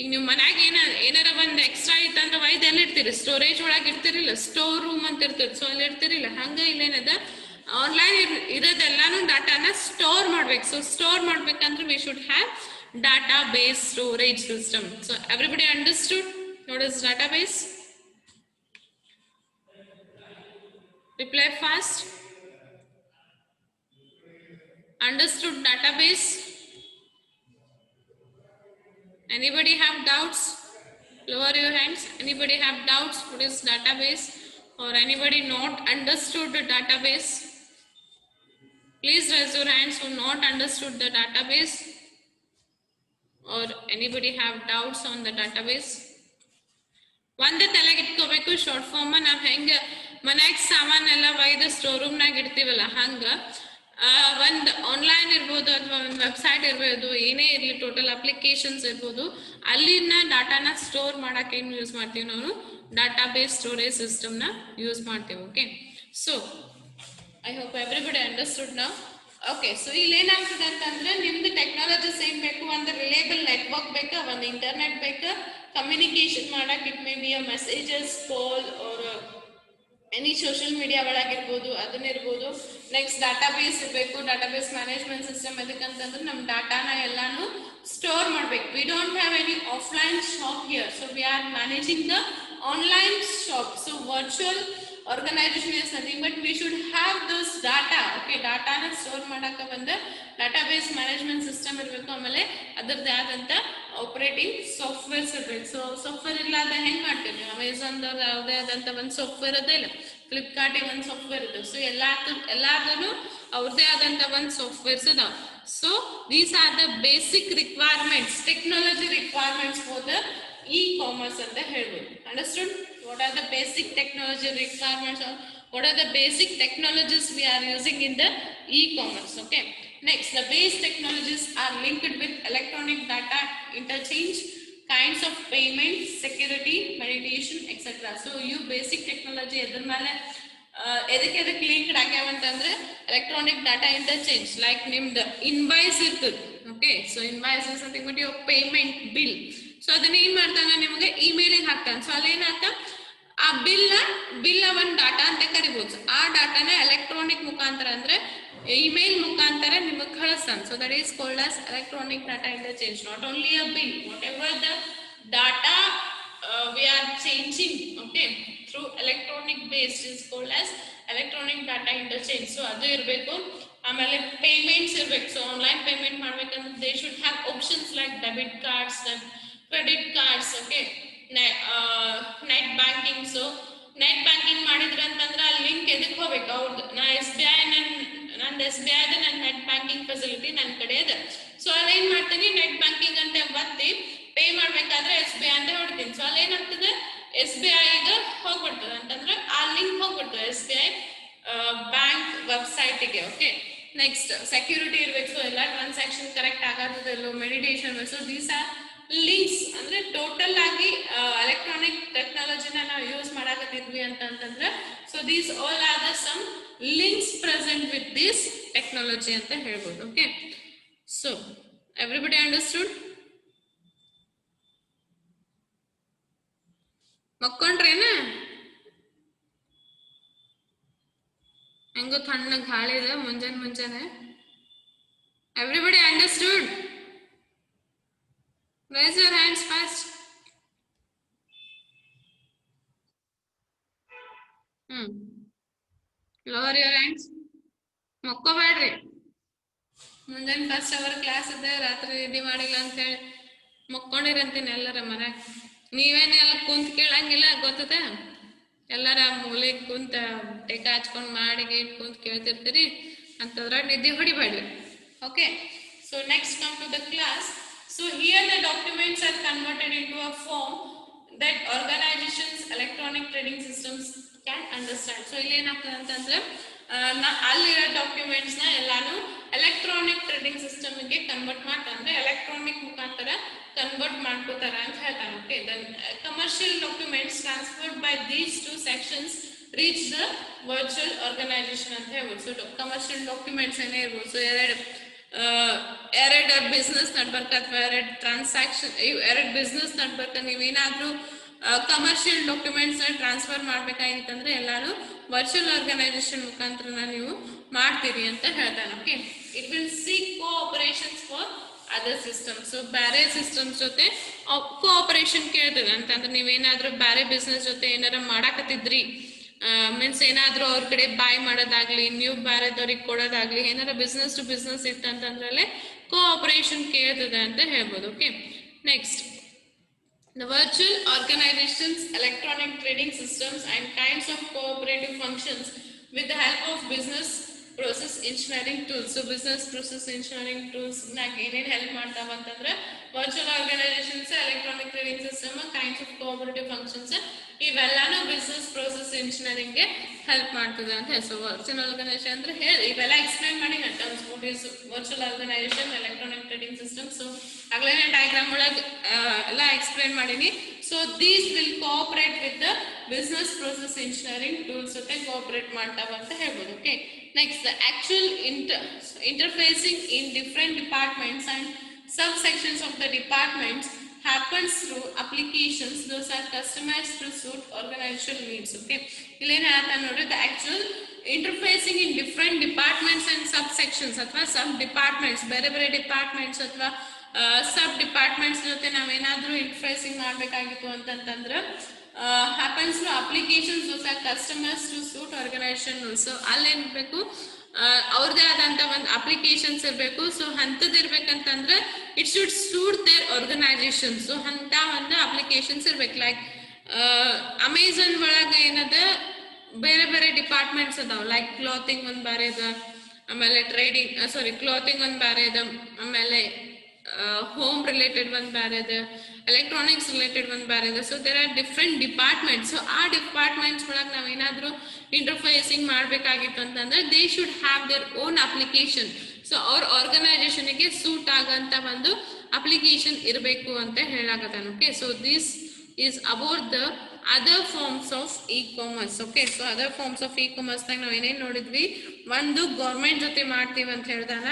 ಈಗ ನೀವು ಮನ್ಯಾಗ ಏನಾರ ಒಂದ್ ಎಕ್ಸ್ಟ್ರಾ ಇತ್ತಂದ್ರೆ ಒಯ್ದು ಎಲ್ಲಿ ಇಡ್ತೀರಿ? ಸ್ಟೋರೇಜ್ ಒಳಗೆ ಇಡ್ತಿರಿಲ್ಲ, ಸ್ಟೋರ್ ರೂಮ್ ಅಂತ ಇರ್ತದೆ. ಸೊ ಅಲ್ಲಿ ಇಡ್ತಿರಿಲ್ಲ, ಹಂಗ ಇಲ್ಲೇನದ ಆನ್ಲೈನ್ ಇರೋದೆಲ್ಲಾನು ಡಾಟಾನ ಸ್ಟೋರ್ ಮಾಡ್ಬೇಕು. ಸೊ ಸ್ಟೋರ್ ಮಾಡ್ಬೇಕಂದ್ರೆ we should have data base storage system. So everybody understood what is data base? Reply fast. Understood database? Anybody have doubts? Lower your hands. Anybody have doubts? What is database? Or anybody not understood the database? Please raise your hands who not understood the database. Or anybody have doubts on the database? ಒಂದೇ ತಲೆಗೆ ಇಟ್ಕೋಬೇಕು, ಶಾರ್ಟ್ ಫಾರ್ಮ್ ನಾವ್ ಹೆಂಗ ಮನ್ಯಾಗ ಸಾಮಾನೆಲ್ಲ ಒಯ್ದು ಸ್ಟೋರ್ ರೂಮ್ ನಾಗ ಇಡ್ತೀವಲ್ಲ ಹಂಗ ಒಂದು ಆನ್ಲೈನ್ ಇರ್ಬೋದು ಅಥವಾ ಒಂದು ವೆಬ್ಸೈಟ್ ಇರ್ಬೋದು, ಏನೇ ಇರಲಿ, ಟೋಟಲ್ ಅಪ್ಲಿಕೇಶನ್ಸ್ ಇರ್ಬೋದು, ಅಲ್ಲಿನ ಡಾಟಾನ ಸ್ಟೋರ್ ಮಾಡಕ್ಕೆ ಏನು ಯೂಸ್ ಮಾಡ್ತೀವಿ ನಾವು? ಡಾಟಾ ಬೇಸ್ ಸ್ಟೋರೇಜ್ ಸಿಸ್ಟಮ್ನ ಯೂಸ್ ಮಾಡ್ತೀವಿ. Okay, so I hope everybody understood ನಾವು. ಓಕೆ, ಸೊ ಇಲ್ಲಿ ಏನಾಗ್ತದೆ ಅಂತಂದ್ರೆ ನಿಮ್ದು ಟೆಕ್ನಾಲಜೀಸ್ ಏನ್ ಬೇಕು? ಒಂದು ರಿಲೇಬಲ್ ನೆಟ್ವರ್ಕ್ ಬೇಕಾ, ಒಂದು ಇಂಟರ್ನೆಟ್ ಬೇಕಾ, ಕಮ್ಯುನಿಕೇಶನ್ ಮಾಡಕ್ it may be a messages, call or any social media ಒಳಗಿರ್ಬೋದು, ಅದನ್ನಿರ್ಬೋದು. ನೆಕ್ಸ್ಟ್ ಡಾಟಾಬೇಸ್ ಇರಬೇಕು, ಡಾಟಾಬೇಸ್ ಮ್ಯಾನೇಜ್ಮೆಂಟ್ ಸಿಸ್ಟಮ್. ಎದಕ್ಕಂತಂದ್ರೆ ನಮ್ಮ ಡಾಟಾನ ಎಲ್ಲಾನು ಸ್ಟೋರ್ ಮಾಡ್ಬೇಕು. We don't have any offline shop here, so we are managing the online shop. So virtual organization is nothing but we should have those data. Okay, data na store ಮಾಡಕ ಒಂದು database management system ಇರಬೇಕು. ಆಮೇಲೆ ಅದರದ್ದು ಆದಂತ ಆಪರೇಟಿಂಗ್ ಸಾಫ್ಟ್ವೇರ್ಸ್ ಇರಬೇಕು. ಸೊ ಸಾಫ್ಟ್ವೇರ್ ಇಲ್ಲದ ಹೆಂಗ್ ಮಾಡ್ತೀವಿ? ಅಮೆಝಾನ್ ದವ್ರ ಯಾವುದೇ ಆದಂತ ಒಂದು ಸಾಫ್ಟ್ವೇರ್ ಅದೇ ಇಲ್ಲ, ಫ್ಲಿಪ್ಕಾರ್ಟ್ ಒಂದು ಸಾಫ್ಟ್ವೇರ್ ಇದೆ. ಸೊ ಎಲ್ಲಾರ್ದು ಅವ್ರದೇ ಆದಂತ ಒಂದು ಸಾಫ್ಟ್ವೇರ್ಸ್ ಅದಾವ. So these are the basic requirements, technology requirements for the e-commerce ಅಂತ ಹೇಳ್ಬೋದು. Understood? What are the basic technology requirements, or what are the basic technologies we are using in the e-commerce? Okay, next, the base technologies are linked with electronic data interchange, kinds of payment, security, mediation, etc. So you basic technology edar male edike linked ಆಗ್ಯಾವ ಅಂತಂದ್ರೆ electronic data interchange, like ನಿಮ್ದು ಇನ್ವಾಯ್ಸ್ ಇರ್ತದೆ. Okay, so invoice is something but your payment bill. So ಅದನ್ನ ಏನ್ ಮಾಡ್ತಾನ, ನಿಮಗೆ ಇಮೇಲಿಗೆ ಹಾಕ್ತಾನೆ. ಸೊ ಅಲ್ಲೇನಾಗ್ತ, ಆ ಬಿಲ್ ಒಂದು ಡಾಟಾ ಅಂತ ಕರಿಬಹುದು. ಆ ಡಾಟಾನ ಎಲೆಕ್ಟ್ರಾನಿಕ್ ಮುಖಾಂತರ ಅಂದ್ರೆ ಇಮೇಲ್ ಮುಖಾಂತರ ನಿಮಗೆ ಕಳಿಸ್ತಾನೆ. So that is called as electronic data interchange. Not only a bill, whatever the data we are changing, okay, through electronic based is called as electronic data interchange. So ಅದು ಇರಬೇಕು. ಆಮೇಲೆ ಪೇಮೆಂಟ್ಸ್ ಇರ್ಬೇಕು. ಸೊ ಆನ್ಲೈನ್ ಪೇಮೆಂಟ್ ಮಾಡ್ಬೇಕಂದ್ರೆ they should have options like debit cards, credit cards, okay, net banking. So net banking ಮಾಡಿದ್ರೆ ಅಂತಂದ್ರೆ ಅಲ್ಲಿ ಲಿಂಕ್ ಎದಕ್ಕೆ ಹೋಗ್ಬೇಕು? ಅವ್ರದ್ದು ನಾ SBI ನಂದು SBI ಅದ, ನನ್ನ ನೆಟ್ ಬ್ಯಾಂಕಿಂಗ್ ಫೆಸಿಲಿಟಿ ನನ್ನ ಕಡೆ ಇದೆ. ಸೊ ಅಲ್ಲಿ ಏನ್ ಮಾಡ್ತೀನಿ, ನೆಟ್ ಬ್ಯಾಂಕಿಂಗ್ ಅಂತ ಒತ್ತಿ ಪೇ ಮಾಡ್ಬೇಕಾದ್ರೆ SBI ಅಂತ ಹೊಡ್ತೀನಿ. ಸೊ ಅಲ್ಲಿ ಏನಾಗ್ತದೆ, SBI ಗೆ ಹೋಗ್ಬಿಡ್ತದೆ, ಅಂತಂದ್ರೆ ಆ ಲಿಂಕ್ ಹೋಗ್ಬಿಡ್ತದೆ SBI ಬ್ಯಾಂಕ್ ವೆಬ್ಸೈಟ್ಗೆ. ಓಕೆ, ನೆಕ್ಸ್ಟ್ ಸೆಕ್ಯೂರಿಟಿ ಇರ್ಬೇಕು. ಸೊ ಎಲ್ಲ ಟ್ರಾನ್ಸಾಕ್ಷನ್ ಕರೆಕ್ಟ್ ಆಗತ್ತದಲ್ಲೋ, meditation. So these are links. ಅಂದ್ರೆ ಟೋಟಲ್ ಆಗಿ ಎಲೆಕ್ಟ್ರಾನಿಕ್ ಟೆಕ್ನಾಲಜಿನ ನಾವು ಯೂಸ್ ಮಾಡಕತ್ತಿದ್ವಿ ಅಂತಂದ್ರೆ, so these all are the some links present with this technology ಅಂತ ಹೇಳ್ಬೋದು. Okay, so everybody understood? ಮಕ್ಕೊಂಡ್ರೇನ? ಹೆಂಗೋ ತಣ್ಣ ಗಾಳಿ ಇದೆ ಮುಂಜಾನೆ. Everybody understood? Raise your hands first. Lower your hands. ಮಕ್ಕೋಬೇಡ್ರಿ. ಮುಂಜಾನೆ ಫಸ್ಟ್ ಅವರ್ ಕ್ಲಾಸ್ ಇದೆ, ರಾತ್ರಿ ರೆಡಿ ಮಾಡಿಲ್ಲ ಅಂತ ಹೇಳಿ ಮಕ್ಕೊಂಡಿರಂತೀನಿ ಎಲ್ಲರ ಮನ್ಯಾಗ. ನೀವೇನೆಲ್ಲ ಕುಂತ್ ಕೇಳಂಗಿಲ್ಲ, ಗೊತ್ತದ? ಎಲ್ಲರ ಮೂಲೆಗೆ ಕುಂತ ಟೇಕ ಹಚ್ಕೊಂಡ್ ಮಾಡಿ ಕುಂತ್ ಕೇಳ್ತಿರ್ತೀರಿ, ಅಂತದ್ರಾಗ ನಿದ್ದೆ ಹೊಡಿಬೇಡ್ರಿ. Okay, so next come to the class. So here the documents are converted into a form that organizations, electronic trading systems can understand. So ಇಲ್ಲಿ ಏನಾಗ್ತದೆ ಅಂತಂದ್ರೆ ಅಲ್ಲಿರೋ ಡಾಕ್ಯುಮೆಂಟ್ಸ್ ನ ಎಲ್ಲಾನು ಎಲೆಕ್ಟ್ರಾನಿಕ್ ಟ್ರೇಡಿಂಗ್ ಸಿಸ್ಟಮ್ ಗೆ ಕನ್ವರ್ಟ್ ಮಾಡ್ತಾರೆ, ಅಂದ್ರೆ ಎಲೆಕ್ಟ್ರಾನಿಕ್ ಮುಖಾಂತರ ಕನ್ವರ್ಟ್ ಮಾಡ್ಕೋತಾರೆ ಅಂತ ಹೇಳ್ತಾರೆ. Okay, then commercial documents transferred by these two sections reach the virtual organisation ಅಂತ ಹೇಳ್ಬೋದು. ಸೊ ಕಮರ್ಷಿಯಲ್ ಡಾಕ್ಯುಮೆಂಟ್ಸ್ ಏನೇ ಇರ್ಬೋದು. ಸೊ ಎರಡು ಬಿಸ್ನೆಸ್ ನಡ್ಬರ್ಕ ಅಥವಾ ಎರಡು ಬಿಸ್ನೆಸ್ ನಡ್ಬರ್ಕ ನೀವೇನಾದ್ರೂ ಕಮರ್ಷಿಯಲ್ ಡಾಕ್ಯುಮೆಂಟ್ಸ್ ನ ಟ್ರಾನ್ಸ್ಫರ್ ಮಾಡ್ಬೇಕಾಗಿತ್ತಂದ್ರೆ ಎಲ್ಲಾನು ವರ್ಚುವಲ್ ಆರ್ಗನೈಸೇಷನ್ ಮುಖಾಂತರ ನೀವು ಮಾಡ್ತೀರಿ ಅಂತ ಹೇಳ್ತಾನೆ. Okay, it will seek cooperations for other systems. So ಬೇರೆ ಸಿಸ್ಟಮ್ಸ್ ಜೊತೆ ಕೋಆಪರೇಷನ್ ಕೇಳ್ತದೆ ಅಂತಂದ್ರೆ ನೀವೇನಾದ್ರೂ ಬೇರೆ ಬಿಸ್ನೆಸ್ ಜೊತೆ ಏನಾರ ಮಾಡಾಕತ್ತಿದ್ರಿ, ಮೀನ್ಸ್ ಏನಾದ್ರೂ ಅವ್ರ ಕಡೆ ಬಾಯ್ ಮಾಡೋದಾಗ್ಲಿ, ನೀವು ಬೇರೆದವ್ರಿಗೆ ಕೊಡೋದಾಗ್ಲಿ, ಏನಾರ ಬಿಸ್ನೆಸ್ ಟು ಬಿಸ್ನೆಸ್ ಇತ್ತಂತಂದ್ರಲ್ಲೇ ಕೋಆಪರೇಷನ್ ಕೇಳ್ತದೆ ಅಂತ ಹೇಳ್ಬೋದು. Okay, next, the virtual organizations, electronic trading systems and kinds of cooperative functions with the help of business process engineering tools. So business process engineering tools ನಾಗ ಏನೇನ್ ಹೆಲ್ಪ್ ಮಾಡ್ತಾವ ಅಂತಂದ್ರೆ virtual organizations, electronic trading system, kinds of cooperative functions, ಇವೆಲ್ಲಾನು ಬಿಸ್ನೆಸ್ ಪ್ರೋಸೆಸ್ ಇಂಜಿನಿಯರಿಂಗ್ ಗೆ ಹೆಲ್ಪ್ ಮಾಡ್ತದೆ ಅಂತ ಹೇಳಿ. ಸೊ ವರ್ಚುವಲ್ ಆರ್ಗನೈಸೇಷನ್ ಅಂದ್ರೆ ಇವೆಲ್ಲ ಎಕ್ಸ್ಪ್ಲೈನ್ ಮಾಡಿ terms what is virtual organisation, electronic trading system. So ಆಗ್ಲೇ ಡಯಾಗ್ರಾಮ್ ಒಳಗೆ ಎಲ್ಲ ಎಕ್ಸ್ಪ್ಲೈನ್ ಮಾಡೀನಿ. So these will cooperate with the business process engineering tools ಜೊತೆ ಕೋಆಪರೇಟ್ ಮಾಡ್ತಾವ ಅಂತ ಹೇಳ್ಬೋದು. Okay, next the actual interfacing in different departments and subsections of the departments happens through applications. Those are customized to suit organizational needs. Okay, illen ಹೇಳ್ತಾ ನೋಡಿ, the actual interfacing in different departments and subsections ಅಥವಾ sub departments, ಬೇರೆ ಬೇರೆ ಡಿಪಾರ್ಟ್ಮೆಂಟ್ಸ್ ಅಥವಾ ಸಬ್ ಡಿಪಾರ್ಟ್ಮೆಂಟ್ಸ್ ಜೊತೆ ನಾವೇನಾದ್ರೂ ಇಂಟರ್ಫೇಸಿಂಗ್ ಮಾಡಬೇಕಾಗಿತ್ತು ಅಂತಂತಂದ್ರೆ happens through applications. Those are customized to suit organizational needs. So ಅಲ್ಲೇನ್ ಬೇಕು, ಅವ್ರದೇ ಆದಂತ ಒಂದು ಅಪ್ಲಿಕೇಶನ್ಸ್ ಇರಬೇಕು. ಸೊ ಅಂತದ್ ಇರ್ಬೇಕಂತಂದ್ರೆ it should suit their organization. So ಅಂತ ಒಂದು ಅಪ್ಲಿಕೇಶನ್ಸ್ ಇರ್ಬೇಕು. ಲೈಕ್ ಅಮೆಝಾನ್ ಒಳಗ ಏನದ ಬೇರೆ ಬೇರೆ ಡಿಪಾರ್ಟ್ಮೆಂಟ್ಸ್ ಅದಾವ. ಲೈಕ್ ಕ್ಲಾತಿಂಗ್ ಒಂದ್ ಬೇರೆ ಅದ, ಆಮೇಲೆ ಟ್ರೇಡಿಂಗ್ ಕ್ಲಾತಿಂಗ್ ಒಂದ್ ಬೇರೆ ಅದ, ಆಮೇಲೆ ಹೋಮ್ ರಿಲೇಟೆಡ್ ಒಂದ್ ಬೇರೆ ಅದ, ಎಲೆಕ್ಟ್ರಾನಿಕ್ಸ್ ರಿಲೇಟೆಡ್ ಒಂದ್ ಬೇರೆ ಅದ. So there are different departments. So ಆ ಡಿಪಾರ್ಟ್ಮೆಂಟ್ಸ್ ಒಳಗೆ ನಾವೇನಾದ್ರೂ ಇಂಟರ್ಫೇಸಿಂಗ್ ಮಾಡ್ಬೇಕಾಗಿತ್ತು ಅಂತಂದ್ರೆ they should have their own application. So ಅವ್ರ ಆರ್ಗನೈಸೇಷನ್ ಗೆ ಸೂಟ್ ಆಗಂತ ಒಂದು ಅಪ್ಲಿಕೇಶನ್ ಇರಬೇಕು ಅಂತ ಹೇಳಾಕತ್ತಾನ. Okay, so this is about the other forms of e commerce. Okay, so other forms of e commerce ನಾಗ ನಾವ್ ಏನೇನ್ ನೋಡಿದ್ವಿ, ಒಂದು ಗೌರ್ಮೆಂಟ್ ಜೊತೆ ಮಾಡ್ತೀವಿ ಅಂತ ಹೇಳ್ದಾನ.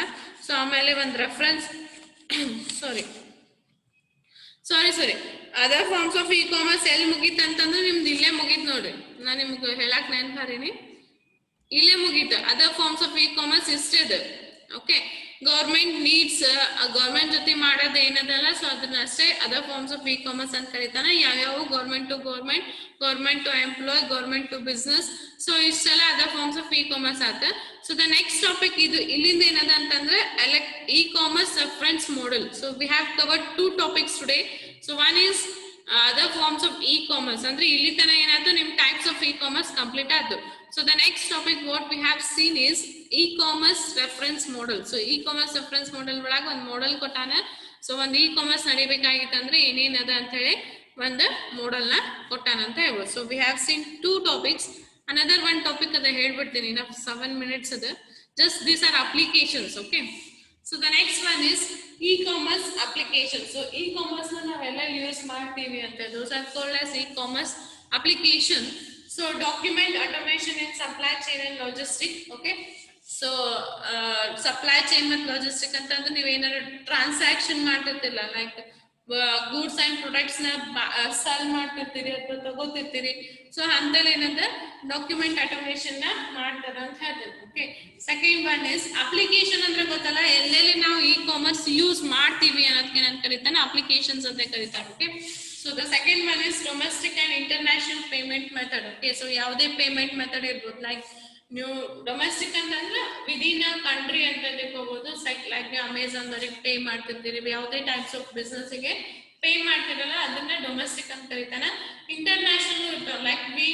ಸೊ ಆಮೇಲೆ ಒಂದು reference sorry other forms of e commerce ಎಲ್ಲಿ ಮುಗೀತ ಅಂತಂದ್ರೆ ನಿಮ್ದು ಇಲ್ಲೇ ಮುಗೀತ್ ನೋಡ್ರಿ. ನಾ ನಿಮ್ಗೆ ಹೇಳಕ್ ನೆನ್ಪಾರೀನಿ, ಇಲ್ಲೇ ಮುಗೀತ. Other forms of e commerce ಇಷ್ಟೇ ಅದ. ಓಕೆ, ಗೌರ್ಮೆಂಟ್ ನೀಡ್ಸ್, ಗೌರ್ಮೆಂಟ್ ಜೊತೆ ಮಾಡೋದು ಏನದಲ್ಲ, ಸೊ ಅದನ್ನ ಅಷ್ಟೇ other forms of e commerce ಅಂತ ಕರೀತಾನೆ. ಯಾವ್ಯಾವ government to government, government to employ, government to business. So ಇಷ್ಟೆಲ್ಲ other forms of e commerce ಆತ. ಸೊ ದ ನೆಕ್ಸ್ಟ್ ಟಾಪಿಕ್ ಇದು ಇಲ್ಲಿಂದ ಏನದ ಅಂತಂದ್ರೆ e commerce reference model. So we have covered 2 topics today. So one is other forms of e commerce, ಅಂದ್ರೆ ಇಲ್ಲಿ ತನ ಏನಾಯ್ತು ನಿಮ್ types of e commerce complete ಆಯ್ತು. So the next topic what we have seen is e-commerce reference model. So e-commerce reference model ಒಳಗ ಒಂದು ಮಾಡೆಲ್ ಕೊಟ್ಟಾನ. ಸೊ ಒಂದು e-commerce ನಡಿಬೇಕಾಗಿತ್ತಂದ್ರೆ ಏನೇನದ ಅಂತ ಹೇಳಿ ಒಂದು ಮಾಡೆಲ್ ನ ಕೊಟ್ಟಾನ ಅಂತ ಹೇಳ್ಬೋದು. So we have seen 2 topics. Another one topic ಅದ ಹೇಳ್ಬಿಡ್ತೀನಿ, ಇನ್ನ 7 minutes ಅದ. Just these are applications. Okay, so the next one is e-commerce applications. So e-commerce ನ ನಾವೆಲ್ಲ ಯೂಸ್ ಮಾಡ್ತೀವಿ ಅಂತ, those are called as e-commerce application. So document automation in supply chain and logistic. Okay, so supply chain ಮತ್ತು logistic ಅಂತಂದ್ರೆ ನೀವು ಏನಾದ್ರು ಟ್ರಾನ್ಸಾಕ್ಷನ್ ಮಾಡ್ತಿರ್ತಿಲ್ಲ, ಲೈಕ್ ಗೂಡ್ಸ್ ಅಂಡ್ ಪ್ರಾಡಕ್ಟ್ಸ್ ನ ಸೆಲ್ ಮಾಡ್ತಿರ್ತೀರಿ ಅಥವಾ ತಗೋತಿರ್ತೀರಿ. ಸೊ ಅಂತಲ್ಲಿ ಏನಂದ್ರೆ ಡಾಕ್ಯುಮೆಂಟ್ ಆಟೋಮೇಷನ್ ನ ಮಾಡ್ತಾರ ಅಂತ ಹೇಳ್ತಾರೆ. Okay, second one is application ಅಂದ್ರೆ ಗೊತ್ತಲ್ಲ, ಎಲ್ಲೆಲ್ಲಿ ನಾವು ಇ ಕಾಮರ್ಸ್ ಯೂಸ್ ಮಾಡ್ತೀವಿ ಅನ್ನೋದಕ್ಕೆ ಏನಂತ ಕರೀತಾನೆ, ಅಪ್ಲಿಕೇಶನ್ಸ್ ಅಂತ ಕರೀತಾರೆ. Okay, so the second one is domestic and international payment method. Okay, so ಯಾವುದೇ ಪೇಮೆಂಟ್ ಮೆಥಡ್ ಇರ್ಬೋದು. ಲೈಕ್ ನೀವು ಡೊಮೆಸ್ಟಿಕ್ ಅಂತಂದ್ರೆ ವಿದಿನ್ ಅ ಕಂಟ್ರಿ ಅಂತ ತಿಳ್ಕೋಬಹುದು. ಲೈಕ್ ನೀವು ಅಮೆಝಾನ್ ದವರಿಗೆ ಪೇ ಮಾಡ್ತಿರ್ತೀರಿ, ಯಾವುದೇ ಟೈಪ್ಸ್ ಆಫ್ ಬಿಸ್ನೆಸ್ ಗೆ ಪೇ ಮಾಡ್ತಿರಲ್ಲ ಅದನ್ನ ಡೊಮೆಸ್ಟಿಕ್ ಅಂತ ಕರೀತಾನೆ. ಇಂಟರ್ನ್ಯಾಷನಲ್ ಇರ್ತಾವ, like we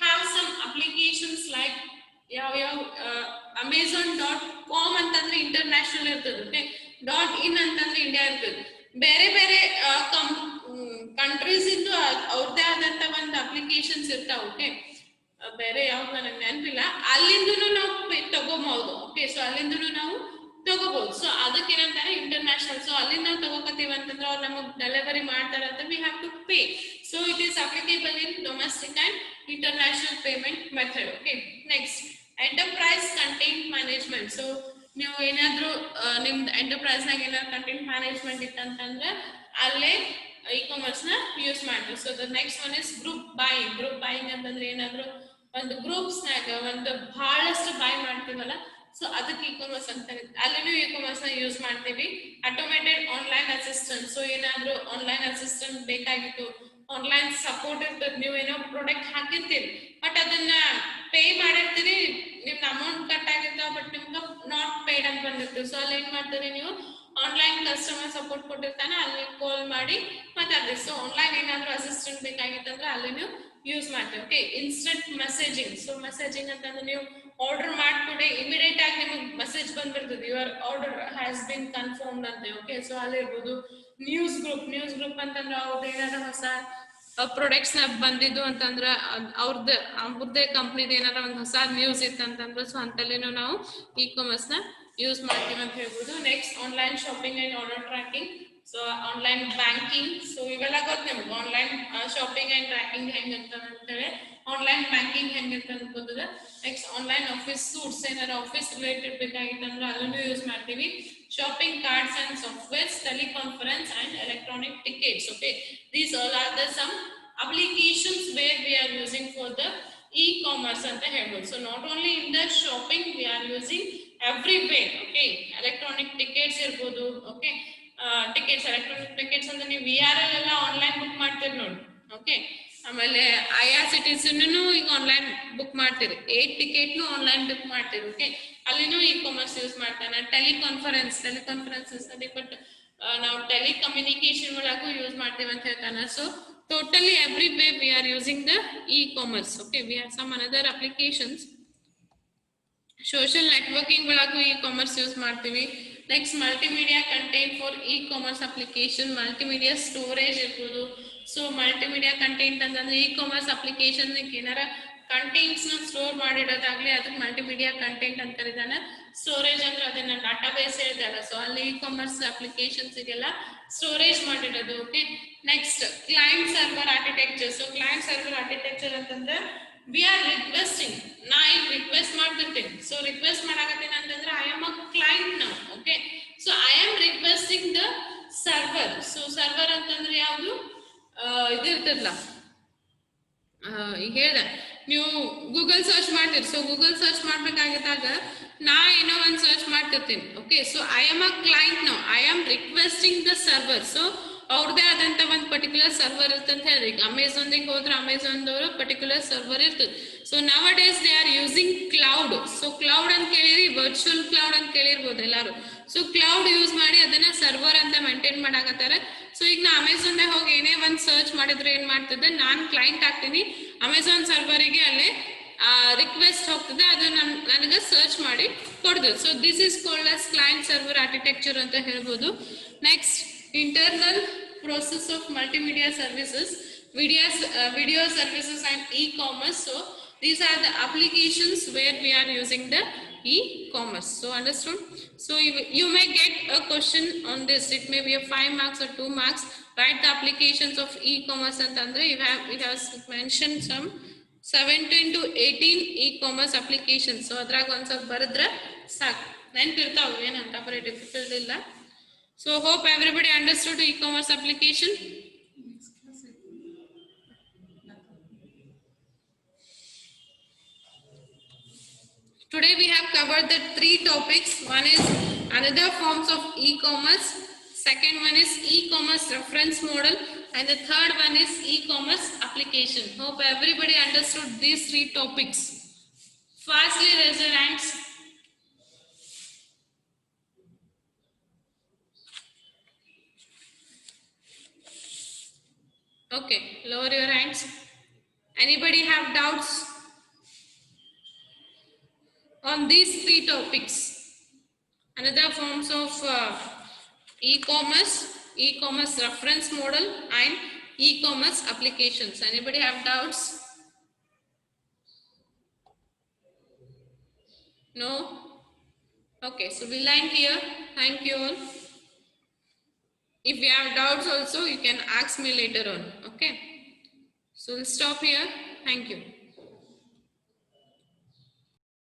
have some applications like ಯಾವ amazon.com ಅಂತಂದ್ರೆ ಇಂಟರ್ನ್ಯಾಷನಲ್ ಇರ್ತದೆ. ಓಕೆ, .in ಅಂತಂದ್ರೆ ಇಂಡಿಯಾ ಇರ್ತದೆ. ಬೇರೆ ಬೇರೆ ಕಂಟ್ರೀಸ್ ಇಂದು ಅವ್ರದೇ ಆದಂತ ಒಂದು ಅಪ್ಲಿಕೇಶನ್ಸ್ ಇರ್ತಾವ. ಓಕೆ, ಬೇರೆ ಯಾವ್ದು ನನಗೆ ನೆನಪಿಲ್ಲ, ಅಲ್ಲಿಂದನು ನಾವು ತಗೋಬಹುದು. ಓಕೆ, ಸೊ ಅಲ್ಲಿಂದನು ನಾವು ತಗೋಬಹುದು. ಸೊ ಅದಕ್ಕೆ ಏನಂತಾರೆ ಇಂಟರ್ನ್ಯಾಷನಲ್. ಸೊ ಅಲ್ಲಿಂದ ನಾವು ತಗೋಕತ್ತೀವಿ ಅಂತಂದ್ರೆ ಅವ್ರು ನಮಗೆ ಡೆಲಿವರಿ ಮಾಡ್ತಾರಂತ we have to pay. So it is applicable in domestic and international payment method. Okay, next enterprise content management. So ನೀವು ಏನಾದ್ರು ನಿಮ್ದು ಎಂಟರ್ಪ್ರೈಸ್ ನಾಗ ಏನಾದ್ರು ಕಂಟೆಂಟ್ ಮ್ಯಾನೇಜ್ಮೆಂಟ್ ಇತ್ತಂತಂದ್ರೆ ಅಲ್ಲೇ ಇ ಕಾಮರ್ಸ್ ನ ಯೂಸ್ ಮಾಡ್ತೀವಿ. So the next one is group buying. Group buying ಅಂತಂದ್ರೆ ಏನಾದ್ರು ಒಂದು ಗ್ರೂಪ್ಸ್ ನಾಗ ಒಂದು ಬಹಳಷ್ಟು ಬೈ ಮಾಡ್ತೀವಲ್ಲ, ಸೊ ಅದಕ್ಕೆ ಇ ಕಾಮರ್ಸ್ ಅಂತ ಅಲ್ಲಿನೂ ಇ ಕಾಮರ್ಸ್ ನ ಯೂಸ್ ಮಾಡ್ತೀವಿ. Automated online assistant. ಸೊ ಏನಾದ್ರು ಆನ್ಲೈನ್ ಅಸಿಸ್ಟೆಂಟ್ ಬೇಕಾಗಿತ್ತು, ಆನ್ಲೈನ್ ಸಪೋರ್ಟ್ ಇರ್ತದೆ. ನೀವು ಏನೋ ಪ್ರಾಡಕ್ಟ್ ಹಾಕಿರ್ತೀರಿ ಬಟ್ ಅದನ್ನ ಪೇ ಮಾಡಿರ್ತೀರಿ, ನಿಮ್ಗೆ ಅಮೌಂಟ್ ಕಟ್ ಆಗಿರ್ತಾವ ಬಟ್ ನಿಮ್ಗೆ ನಾಟ್ ಪೇಡ್ ಅಂತ ಬಂದಿರ್ತೀವಿ. ಸೊ ಅಲ್ಲಿ ಏನ್ ಮಾಡ್ತೀರಿ, ನೀವು ಆನ್ಲೈನ್ ಕಸ್ಟಮರ್ ಸಪೋರ್ಟ್ ಕೊಟ್ಟಿರ್ತಾನೆ, ಅಲ್ಲಿ ಕಾಲ್ ಮಾಡಿ ಮಾತಾಡ್ರಿ. ಸೊ ಆನ್ಲೈನ್ ಏನಾದ್ರು ಅಸಿಸ್ಟೆಂಟ್ ಬೇಕಾಗಿತ್ತಂದ್ರೆ ಅಲ್ಲಿ ನೀವು ಯೂಸ್ ಮಾಡ್ತೀವಿ. Okay, instant messaging. So messaging ಅಂತಂದ್ರೆ ನೀವು ಆರ್ಡರ್ ಮಾಡ್ಕೊಂಡೆ ಇಮಿಡಿಯೇಟ್ ಆಗಿ ಮೆಸೇಜ್ ಬಂದಿರ್ತದೆ your order has been confirmed ಅಂತ. ಓಕೆ, ಸೊ ಅಲ್ಲಿ ಇರ್ಬೋದು ನ್ಯೂಸ್ ಗ್ರೂಪ್ ಅಂತಂದ್ರೆ ಅವ್ರದ್ದು ಏನಾದ್ರು ಹೊಸ ಪ್ರಾಡಕ್ಟ್ಸ್ ಬಂದಿದ್ದು ಅಂತಂದ್ರೆ ಅವ್ರದ್ದೇ ಕಂಪ್ನಿದ ಏನಾರ ಒಂದು ಹೊಸ ನ್ಯೂಸ್ ಇತ್ತಂತಂದ್ರೆ ಸೊ ಅಂತಲ್ಲಿನೂ ನಾವು ಇ ಕಾಮರ್ಸ್ ನ ಯೂಸ್ ಮಾಡ್ತೀವಿ ಅಂತ ಹೇಳ್ಬೋದು. Next online shopping and order tracking, so online banking, so ಇವೆಲ್ಲ ಗೊತ್ತು ನಿಮ್ಗೆ ಆನ್ಲೈನ್ ಶಾಪಿಂಗ್ ಅಂಡ್ ಟ್ರ್ಯಾಕಿಂಗ್ ಹೆಂಗಂತ ಅಂತೇಳಿ, ಆನ್ಲೈನ್ ಬ್ಯಾಂಕಿಂಗ್ ಹೆಂಗಂತ ಅನ್ಕೋತದ. ನೆಕ್ಸ್ಟ್ ಆನ್ಲೈನ್ ಆಫೀಸ್ ಸೂಟ್ಸ್ ಏನಾರ ಆಫೀಸ್ ರಿಲೇಟೆಡ್ ಬೇಕಾಗಿತ್ತಂದ್ರೆ ಅಲ್ಲೂ ಯೂಸ್ ಮಾಡ್ತೀವಿ. Shopping cards and softwares, teleconference and electronic tickets. Okay, these all are the some applications where we are using for the e-commerce ಅಂತ ಹೇಳ್ಬೋದು. So not only in the shopping we are using everywhere. Okay, electronic tickets ಇರ್ಬೋದು. ಓಕೆ, ಟಿಕೆಟ್ಸ್, ಎಲೆಕ್ಟ್ರಾನಿಕ್ ಟಿಕೆಟ್ಸ್ ಅಂದ್ರೆ ನೀವು VRL ಎಲ್ಲ ಆನ್ಲೈನ್ ಬುಕ್ ಮಾಡ್ತೀರಿ ನೋಡಿ. ಓಕೆ, ಆಮೇಲೆ IRCTC ಈಗ ಆನ್ಲೈನ್ ಬುಕ್ ಮಾಡ್ತೀರಿ, 8 ಟಿಕೆಟ್ನು ಆನ್ಲೈನ್ ಬುಕ್ ಮಾಡ್ತೀರಿ. ಓಕೆ, ಅಲ್ಲಿನೂ ಇ ಕಾಮರ್ಸ್ ಯೂಸ್ ಮಾಡ್ತಾನೆ. ಟೆಲಿಕಾನ್ಫರೆನ್ಸ್ ಬಟ್ ನಾವು ಟೆಲಿಕಮ್ಯುನಿಕೇಶನ್ ಒಳಗೂ ಯೂಸ್ ಮಾಡ್ತೀವಿ ಅಂತ ಹೇಳ್ತಾನೆ. So totally every way we are using the e commerce. Okay, we are some another applications. Social networking ಒಳಗೂ ಇ ಕಾಮರ್ಸ್ ಯೂಸ್ ಮಾಡ್ತೀವಿ. Next multimedia content for e commerce application, multimedia storage ಇರ್ಬೋದು. ಸೊ ಮಲ್ಟಿಮೀಡಿಯಾ ಕಂಟೆಂಟ್ ಅಂತಂದ್ರೆ ಇ ಕಾಮರ್ಸ್ ಅಪ್ಲಿಕೇಶನ್ ಏನಾರ ಕಂಟೆಂಟ್ಸ್ ನ ಸ್ಟೋರ್ ಮಾಡಿಡೋದಾಗ್ಲಿ ಅದಕ್ಕೆ ಮಲ್ಟಿಮೀಡಿಯಾ ಕಂಟೆಂಟ್ ಅಂತ ಕರೀತಾನೆ. ಸ್ಟೋರೇಜ್ ಅಂದ್ರೆ ಅದನ್ನ ಡಾಟಾ ಬೇಸ್ ಹೇಳ್ತಾರೆ. ಸೊ ಅಲ್ಲಿ ಇ ಕಾಮರ್ಸ್ ಅಪ್ಲಿಕೇಶನ್ಸ್ ಗೆಲ್ಲ ಸ್ಟೋರೇಜ್ ಮಾಡಿಡೋದು. Okay, next client server architecture. So client server architecture ಅಂತಂದ್ರೆ ವಿ ಆರ್ ರಿಕ್ವೆಸ್ಟಿಂಗ್, ನಾ ಈಗ ರಿಕ್ವೆಸ್ಟ್ ಮಾಡ್ತಿರ್ತೀನಿ. ಸೊ ರಿಕ್ವೆಸ್ಟ್ ಮಾಡಾಕತ್ತೀನಿ ಅಂತಂದ್ರೆ I am a client now. Okay, so I am requesting the server. So server ಅಂತಂದ್ರೆ ಯಾವುದು ಇದಿರ್ತದಲ್ಲ, ಈಗ ಹೇಳ್ದೆ ನೀವು ಗೂಗಲ್ ಸರ್ಚ್ ಮಾಡ್ತೀರಿ. ಸೊ ಗೂಗಲ್ ಸರ್ಚ್ ಮಾಡ್ಬೇಕಾಗಿದ್ದಾಗ ನಾ ಏನೋ ಒಂದು ಸರ್ಚ್ ಮಾಡ್ತಿರ್ತೀನಿ. Okay, so I am a client now, I am requesting the server. So ಅವ್ರದೇ ಆದಂತ ಒಂದು ಪರ್ಟಿಕ್ಯುಲರ್ ಸರ್ವರ್ ಇರ್ತಂತ ಹೇಳಿದ್ರೆ, ಈಗ ಅಮೆಝಾನ್ಗೆ ಹೋದ್ರೆ ಅಮೆಝಾನ್ದವರು ಪರ್ಟಿಕ್ಯುಲರ್ ಸರ್ವರ್ ಇರ್ತದೆ. ಸೊ ನವ days they are using cloud. So cloud ಅಂತ ಕೇಳಿರಿ, ವರ್ಚುವಲ್ ಕ್ಲೌಡ್ ಅಂತ ಕೇಳಿರ್ಬೋದು ಎಲ್ಲಾರು. ಸೊ ಕ್ಲೌಡ್ ಯೂಸ್ ಮಾಡಿ ಅದನ್ನ ಸರ್ವರ್ ಅಂತ ಮೇಂಟೈನ್ ಮಾಡಾಕತ್ತಾರೆ. ಸೊ ಈಗ ನಾ ಅಮೆಝಾನ್ ಹೋಗಿ ಏನೇ ಒಂದು ಸರ್ಚ್ ಮಾಡಿದ್ರೆ ಏನ್ ಮಾಡ್ತದೆ, ನಾನ್ ಕ್ಲೈಂಟ್ ಆಗ್ತೀನಿ, ಅಮೆಝಾನ್ ಸರ್ವರಿಗೆ ಅಲ್ಲೇ ರಿಕ್ವೆಸ್ಟ್ ಹೋಗ್ತದೆ, ಅದು ನನಗೆ ಸರ್ಚ್ ಮಾಡಿ ಕೊಡ್ತದೆ. So this is called us client server architecture ಅಂತ ಹೇಳ್ಬೋದು. Next internal process of multimedia services, video services and e-commerce. So these are the applications where we are using the e-commerce. So understood? So you may get a question on this. It may be a 5 marks or 2 marks. Write the applications of e-commerce and andre we have mentioned some 17 to 18 e-commerce applications. So adrag once of baradra sak ನೆನಪಿರ್ತಾವ, ಏನಂತ ಬರೀ ಡಿಫಿಕಲ್ಟ್ ಇಲ್ಲ. So hope everybody understood e-commerce application. Today we have covered the 3 topics. One is another forms of e-commerce. Second one is e-commerce reference model. And the third one is e-commerce application. Hope everybody understood these 3 topics. Fastly raise your hands. Okay, lower your hands. Anybody have doubts on these 3 topics? Another forms of e-commerce reference model and e-commerce applications. Anybody have doubts? No? Okay, so we'll end here. Thank you all. If you have doubts also, you can ask me later on. Okay, so we'll stop here. Thank you.